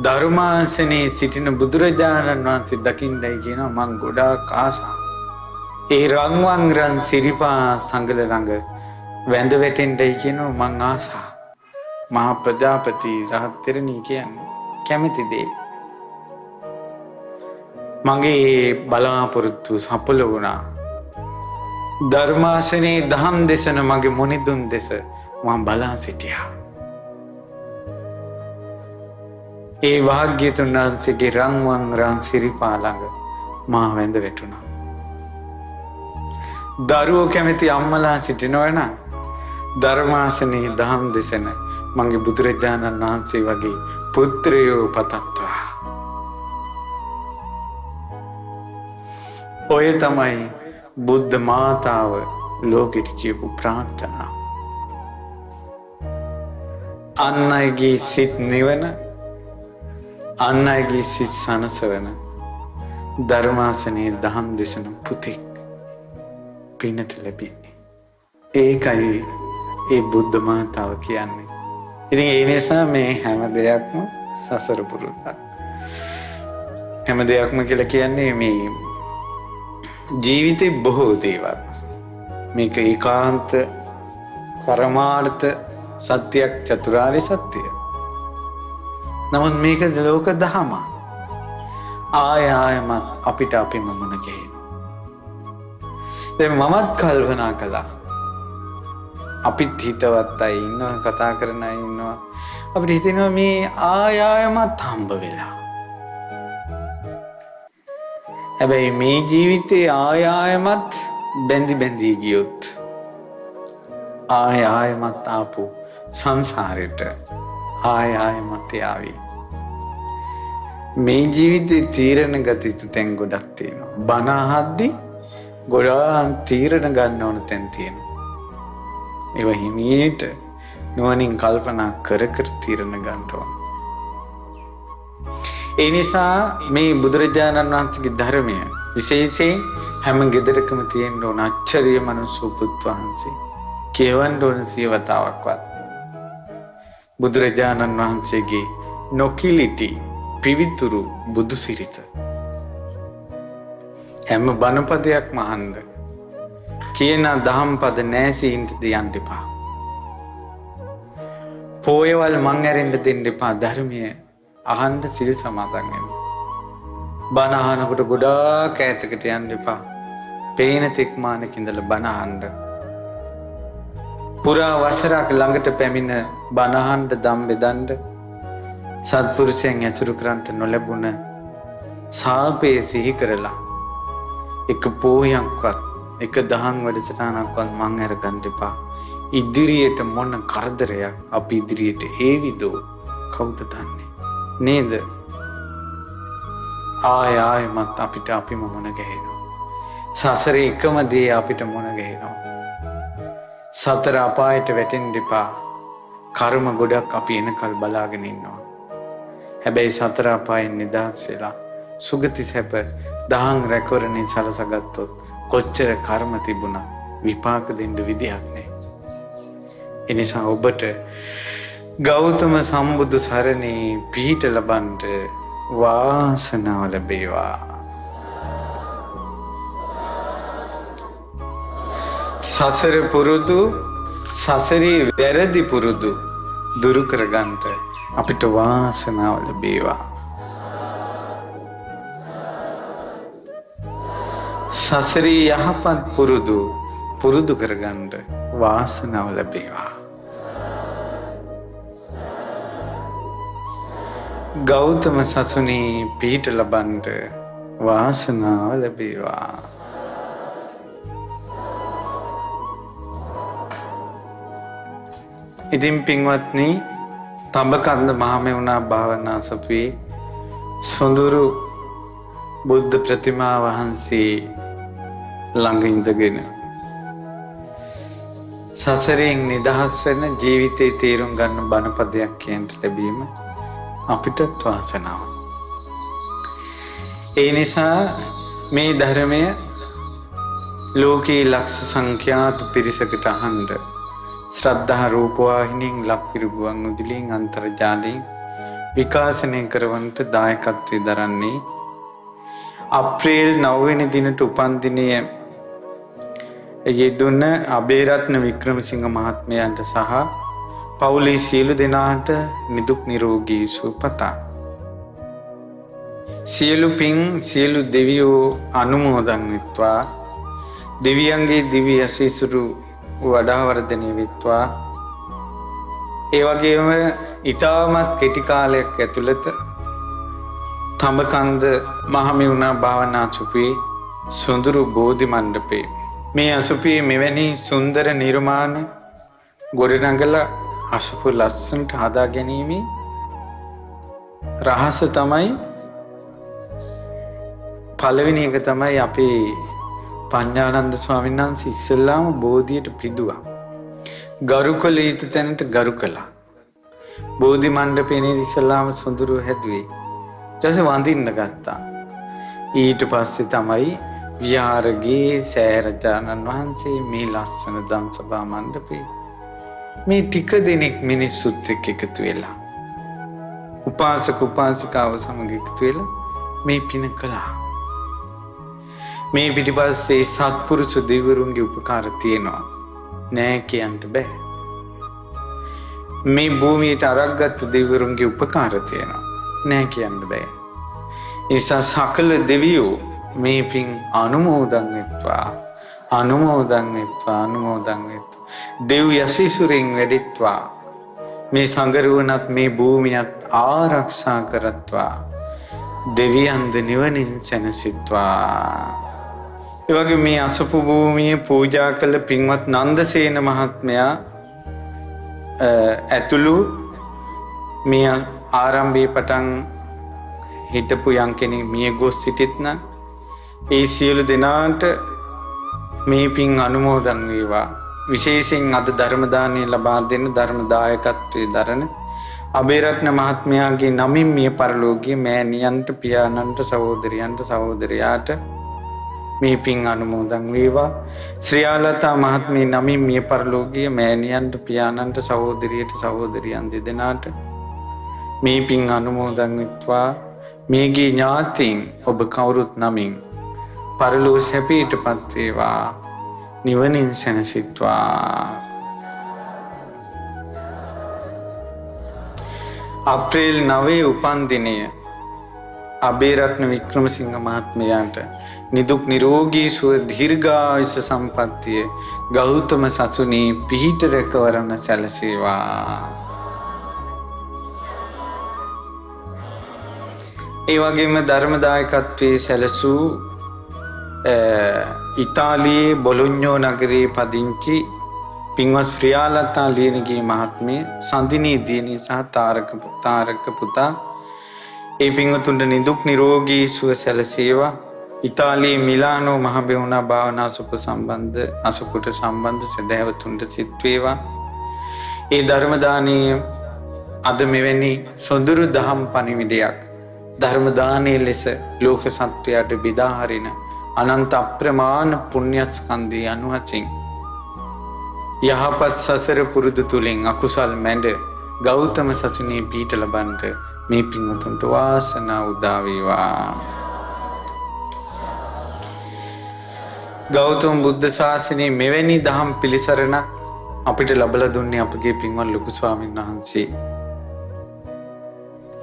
ධර්මාසනේ සිටින බුදුරජාණන් වහන්සේ දකින්නයි කියනවා. මං ගොඩාක් ආසා. ඒ රන්වන් රන් සිරිපා සංගල ළඟ වැඳ වැටෙන්නයි කියනවා මං ආසා. මහා ප්‍රජාපති රහත් තෙරණිය කියන්නේ කැමති දේ. මගේ බලාපොරොත්තු සඵල වුණා. ධර්මාසනේ දහම් දෙසන මගේ මොනිදුන් දෙස මම බලා සිටියා. ඒ වාග්යතුන් වහන්සේගේ රන්වන් රන් සිරිපා ළඟ මා වැඳ වැටුණා. දරුවෝ කැමති අම්මලා සිටිනවනම් ධර්මාසනේ දහම් දෙසන මගේ බුදුරජාණන් වහන්සේ වගේ පුත්‍රයෝ පතත්වා. ඔය තමයි බුද්ධ මාතාව ලෝකෙට කියපු ප්‍රාර්ථනා. අන් අයගේ සිත් නිවන, අන් අයගේ සිත් සනසවන ධර්මාසනේ දහම් දෙසන පුතෙක් පිනට ලැබෙන්නේ. ඒකයි ඒ බුද්ධ මාතාව කියන්නේ. ඉතින් ඒ නිසා මේ හැම දෙයක්ම සසර පුරුද්දක්. හැම දෙයක්ම කියලා කියන්නේ මේ ජීවිතේ බොහෝ දේවල්. මේක ඒකාන්ත පරමාර්ථ සත්‍යයක්, චතුරාර්ය සත්‍යය. නමුත් මේක ලෝක දහම. ආයමත් අපිට අපිම මුණ ගැහෙනවා. දැන් මමත් කල්පනා කළා. අපිත් හිතවත් අය ඉන්නවා, කතා කරන අය ඉන්නවා. අපිට හිතෙනවා මේ ආයමත් හම්බ වෙලා. හැබැයි මේ ජීවිතේ ආයමත් බැඳි බැඳී ගියොත් ආයමත් ආපු සංසාරෙට ආයෙමත් ආවි. මේ ජීවිතේ තීරණ ගත යුතු තැන් ගොඩක් තියෙනවා. බණ අහද්දී ගොඩාක් තීරණ ගන්න ඕන තැන් තියෙනවා. ඒවා හිමීට නුවණින් කල්පනා කර කර තීරණ ගන්න ඕන. ඒ නිසා මේ බුදුරජාණන් වහන්සේගේ ධර්මය විශේෂයෙන් හැම ගෙදරකම තියෙන්න ඕන අච්චරිය මනුස්ස පුත් වහන්සේ. කියවන්න ඕන 100 වතාවක්වත්. බුදුරජාණන් වහන්සේගේ නොකිලිටි පිවිතුරු බුදු සිරිත. හැම බණපදයක්ම අහන්න. කියන දහම් පද නැසීන්ට දෙයන්න එපා. පොයවල් මං ඇරෙන්න දෙන්න එපා. ධර්මයේ අහන්න සිල් සමාදන් වෙන්න. බණ අහනකොට ගොඩාක් ඈතකට යන්න එපා. පේන තෙක් මානක ඉඳලා බණ අහන්න. පුරා වසරක් ළඟට පැමිණ බණ අහන්න දම් බෙදන්න සත්පුරුෂයන් ඇසුරු කරන්ට නොලැබුණ සාපේ සිහි කරලා එක පෝයක්වත් එක දහම් වැඩසටහනක්වත් මං අරගන්න එපා. ඉදිරියට මොන කරදරයක් අපි ඉදිරියට ඒවිදෝ කවුද දන්නේ නේද? ආයෙමත් අපිට අපිම මොන ගැහෙනවා. සසරේ එකම දේ අපිට මොන ගැහෙනවා. සතර අපායට වැටෙන්න එපා. කර්ම ගොඩක් අපි එනකල් බලාගෙන ඉන්නවා. හැබැයි සතර අපායෙන් නිදහස් වෙලා සුගති සැප දහම් රැකවරණේ සලසගත්තොත් කොච්චර කර්ම තිබුණා විපාක දෙන්න විදියක් නැහැ. එනිසා ඔබට ගෞතම සම්බුදු සරණේ පිහිට ලබන්නට වාසනාව ලැබේවා. සසර පුරුදු සසරේ වැරදි පුරුදු දුරු කරගන්නට අපිට වාසනාව ලැබේවා. සසරේ යහපත් පුරුදු කරගන්න වාසනාව ලැබේවා. ගෞතම සසුනේ පිහිට ලබන්නට වාසනාව ලැබේවා. ඉතින් පින්වත්නි, තඹකන්ද මහමෙවුනා භාවනා සොපුවේ සොඳුරු බුද්ධ ප්‍රතිමා වහන්සේ ළඟ ඉඳගෙන සසරෙන් නිදහස් වෙන ජීවිතේ තේරුම් ගන්න බණපදයක් කියන්ට ලැබීම අපිට වාසනාව. ඒ නිසා මේ ධර්මය ලෝකේ ලක්ෂ සංඛ්‍යාත පිරිසකට අහන්න ශ්‍රද්ධා රූපවාහිනියෙන් ලක්විරුගුවන් උදිලියෙන් අන්තර්ජාලයෙන් විකාශනය කරවන්නට දායකත්වයේ දරන්නේ අප්‍රේල් 9 වෙනි දිනට උපන් දිනය යෙදුන අබේරත්න වික්‍රමසිංහ මහත්මයාට සහ පවුලේ සියලු දෙනාට නිදුක් නිරෝගී සුවපත. සියලු පින් සියලු දෙවියෝ අනුමෝදන් වෙත්වා. දෙවියන්ගේ දිව්‍ය ආශිර්වාද වඩා වර්ධනය වෙත්වා. ඒ වගේම ඊටමත් කෙටි කාලයක් ඇතුළත තඹකන්ද මහමෙවුනා භාවනා සුපුවේ සුඳුරු බෝධි මණ්ඩපේ මේ අසුපියේ මෙවැනි සුන්දර නිර්මාණ ගොඩනගලා අසුප ලස්සනට හදා ගැනීම රහස තමයි. පළවෙනි එක තමයි අපේ පඤ්ඤානන්ද ස්වාමීන් වහන්සේ ඉස්සෙල්ලාම බෝධියට පිදුවා. ගරු කළ යුතු තැනට ගරු කළා. බෝධි මණ්ඩපේ ඉස්සෙල්ලාම සුඳුරු හැදුවේ. ඊට පස්සේ වඳින්න ගත්තා. ඊට පස්සේ තමයි විහාරගේ සෑරජානන් වහන්සේ මේ ලස්සන ධම්සභා මණ්ඩපේ මේ ටික දෙනෙක් මිනිස්සුත් එක්ක එකතු වෙලා උපාසක උපාසිකාව සමග එකතු වෙලා මේ පින කළා. මේ පිටිපස්සේ සත්පුරුෂ දෙවිවරුන්ගේ උපකාර තියෙනවා නෑ කියන්න බෑ. මේ භූමියට අරක්ගත් දෙවිවරුන්ගේ උපකාර තියෙනවා නෑ කියන්න බෑ. ඒ නිසා සකල දෙවියෝ මේ පින් අනුමෝදන් වෙත්වා. දෙව් යසීසුරෙන් වැඩිත්වා. මේ සංගරුවනත් මේ භූමියත් ආරක්ෂා කරත්වා. දෙවියන්ද නිවනින් සැනසෙත්වා. ඒ වගේ මේ අසපු භූමියේ පූජා කළ පින්වත් නන්දසේන මහත්මයා ඇතුළු මේ ආරම්භයේ පටන් හිටපු යම් කෙනෙක් මිය ගොස් සිටිත්නම් ඒ සියලු දෙනාට මේ පින් අනුමෝදන් වේවා. විශේෂයෙන් අද ධර්ම දානය ලබා දෙන ධර්ම දායකත්වයේ දරන අබේරත්න මහත්මයාගේ නමින් මිය පරලෝකීය මෑණියන්ට පියාණන්ට සහෝදරයන්ට සහෝදරයාට මේ පින් අනුමෝදන් වේවා. ශ්‍රියාලතා මහත්මිය නමින් මිය පරලෝකීය මෑණියන්ට පියාණන්ට සහෝදරියට සහෝදරියන් දෙදෙනාට මේ පින් අනුමෝදන් වෙත්වා. මේගේ ඥාතීන් ඔබ කවුරුත් නමින් පරලෝ සැපයටපත් වේවා. නිවනින් සැනසෙත්වා. අප්‍රේල් 9 උපන් දිනය අබේරත්න වික්‍රමසිංහ මහත්මයාට නිදුක් නිරෝගී සුව දීර්ඝායුෂ සම්පන්නිය ගෞතම සසුනේ පිහිට රැකවරණ සැලසේවා. ඒ වගේම ධර්ම දායකත්වයේ සැලසූ ඉතාලියේ බොලොඤ්ඤෝ නගරයේ පදිංචි පින්වත් ශ්‍රියාලතා ලියනගේ මහත්මිය සඳිනී දියණිය සහ තාරක පුතා ඒ පින්වතුන්ට නිදුක් නිරෝගී සුව සැලසේවා. ඉතාලියේ මිලානෝ මහ බෙවුනා භාවනා අසුපුට සම්බන්ධ සදහැවතුන්ට සිත් වේවා. ඒ ධර්ම දානීය අද මෙවැනි සොඳුරු දහම් පණිවිඩයක් ධර්ම දානයේ ලෙස ලෝක සත්වයාට බෙදා හරින අනන්ත අප්‍රමාණ පුණ්‍යස්කන්ධය අනුහසින් යහපත් සසර පුරුදු තුලින් අකුසල් මැඩ ගෞතම සසුනේ පිහිට ලබන්නට මේ පින්වතුන්ට වාසනාව උදා වේවා. ගෞතම බුද්ධ ශාසනයේ මෙවැනි දහම් පිළිසරණ අපිට ලැබලා දුන්නේ අපගේ පින්වත් ලොකු ස්වාමීන් වහන්සේ.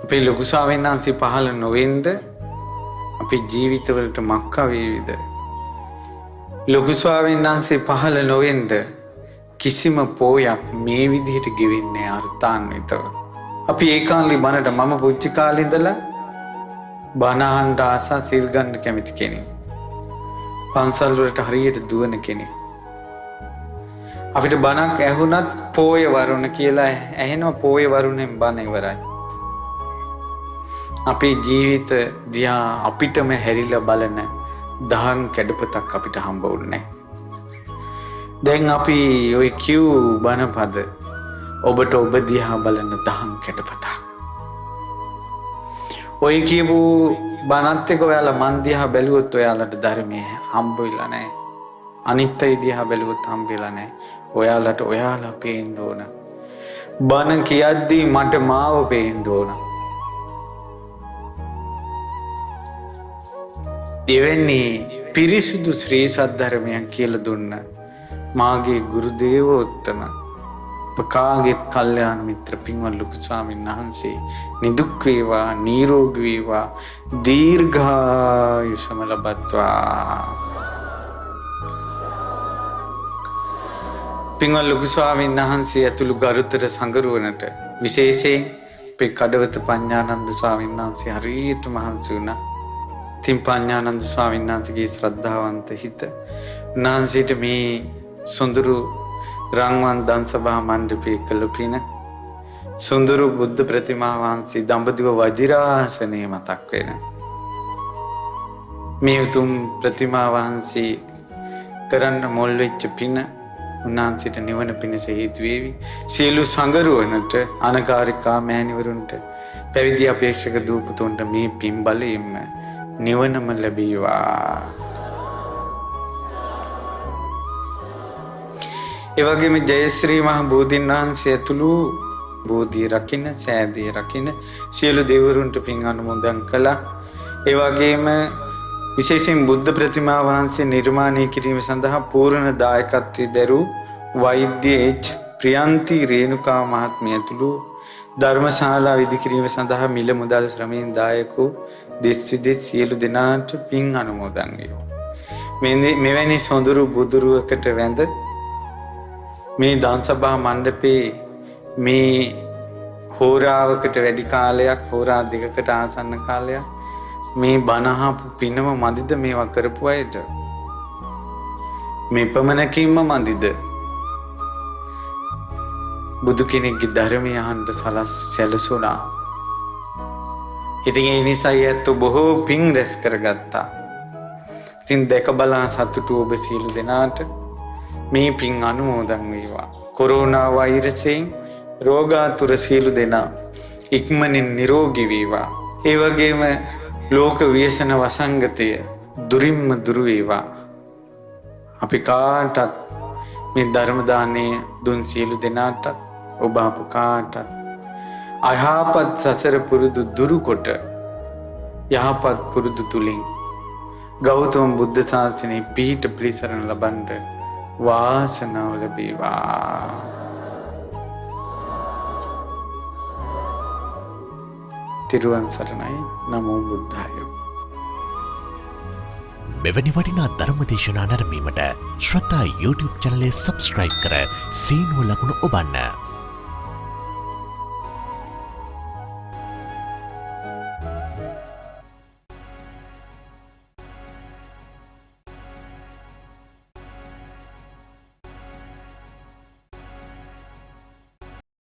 අපේ ලොකු ස්වාමීන් වහන්සේ පහළ නොවෙන්න අපේ ජීවිතවලට මක්ක වේවිද? ලොකු ස්වාමීන් වහන්සේ පහළ නොවෙන්න කිසිම පෝයක් මේ විදිහට ගෙවෙන්නේ අර්ථාන්විතව. අපි ඒ කාලේ බණට මම පුංචි කාලේ ඉඳලා බණ අහන්න ආසා සීල් ගන්න කැමති කෙනෙක්. පන්සල් වලට හරියට දුවන කෙනෙක්. අපිට බණක් ඇහුණත් පෝය වරුණ කියලා ඇහෙනවා. පෝය වරුණෙන් බණ ඉවරයි. අපේ ජීවිත දිහා අපිටම හැරිලා බලන දහම් කැඩපතක් අපිට හම්බ වුණේ. දැන් අපි ওই කිව් බණපද ඔබට ඔබ දිහා බලන දහම් කැඩපතක්. ඔය කියපු බණත් එක්ක ඔයාලා මන් දිහා බැලුවොත් ඔයාලට ධර්මයේ හම්බ වෙලා නැහැ. අනිත්‍ය දිහා බැලුවොත් හම්බ වෙලා නැහැ. ඔයාලට ඔයාලා පේන්න ඕන. බණ කියද්දී මට මාව පේන්න ඕන. එවැනි පිරිසුදු ශ්‍රී සද්ධර්මයන් කියලා දුන්න මාගේ ගුරු දේවෝත්තම පකාගෙත් කල්යාණ මිත්‍ර පින්වත් ලොකු ස්වාමීන් වහන්සේ නිදුක් වේවා නිරෝගී වේවා දීර්ඝායුෂම ලබත්වා. පින්වත් ලොකු ස්වාමීන් වහන්සේ ඇතුළු ගරුතර සංගරුවනට විශේෂයෙන් අපේ කඩවත පඤ්ඤානන්ද ස්වාමීන් වහන්සේ හරියට මහන්සි වුණා. තින් පඤ්ඤානන්ද ස්වාමීන් වහන්සේගේ ශ්‍රද්ධාවන්ත හිත උන්වහන්සේට මේ සොඳුරු රංවන් දන්සභා මණ්ඩපයේ කළ පින සොඳුරු බුද්ධ ප්‍රතිමා වහන්සේ දඹදිව වජිරාසනයේ මතක් වෙන මේ උතුම් ප්‍රතිමා වහන්සේ කරන්න මොල් වෙච්ච පින උන්වහන්සේට නිවන පිණිස හේතු වේවි. සියලු සංගරුවනට අනගාരികා මෑණිවරුන්ට පැවිදි අපේක්ෂක දූපතුන්ට මේ පින් බලයෙන්ම නිවනම ලැබේවා. එවැගේම ජයශ්‍රී මහ බෝධීන් වහන්සේ ඇතුළු බෝධිය රකින්න සෑදී රකින්න සියලු දෙවිවරුන්ට පින් අනුමෝදන් කළා. ඒ වගේම විශේෂයෙන් බුද්ධ ප්‍රතිමා වහන්සේ නිර්මාණය කිරීම සඳහා පූර්ණ දායකත්වයේ දරූ වෛද්‍ය එච් ප්‍රියන්ති රේණුකා මහත්මිය ඇතුළු ධර්මශාලා විදි කිරීම සඳහා මිල මුදල් ශ්‍රමයෙන් දායකෝ දෙස් විදෙස් සියලු දෙනාට පින් අනුමෝදන් වේවා. මෙවැනි සොඳුරු බුදුරුවකට වැඳ මේ දන්සභා මණ්ඩපේ මේ හෝරාවකට වැඩි කාලයක් හෝරා දෙකකට ආසන්න කාලයක් මේ බණහපු පිනම මදිද මේවා කරපු අයට? මේ පමණකින්ම මදිද? බුදු කෙනෙක්ගේ ධර්මය අහන්න සැලසුණා. ඉතින් ඒ නිසා ඇත්තෝ බොහෝ පින් රැස් කරගත්තා. ඉතින් දැක බලා සතුටු ඔබ සියලු දෙනාට මේ පින් අනුමෝදන් වේවා. කොරෝනා වෛරසයෙන් රෝගාතුර සියලු දෙනා ඉක්මනින් නිරෝගී වේවා. ඒ වගේම ලෝක ව්‍යසන වසංගතය දුරින්ම දුරු වේවා. අපි කාටත් මේ ධර්ම දානය දුන් සියලු දෙනාට ඔබ අප කාටත් අයහපත් සසර පුරුදු දුරු කොට යහපත් පුරුදු තුලින් ගෞතම බුද්ධ ශාසනයේ පිහිට පිළිසරණ ලබන්න වාසනාව ලැබේවා. තිරුවන් සරණයි. නමෝ බුද්ධාය. මෙවැනි වටිනා ධර්මදේශනා නැරඹීමට ශ්‍රද්ධා YouTube චැනලය සබ්ස්ක්‍රයිබ් කර සීනුව ලකුණ ඔබන්න.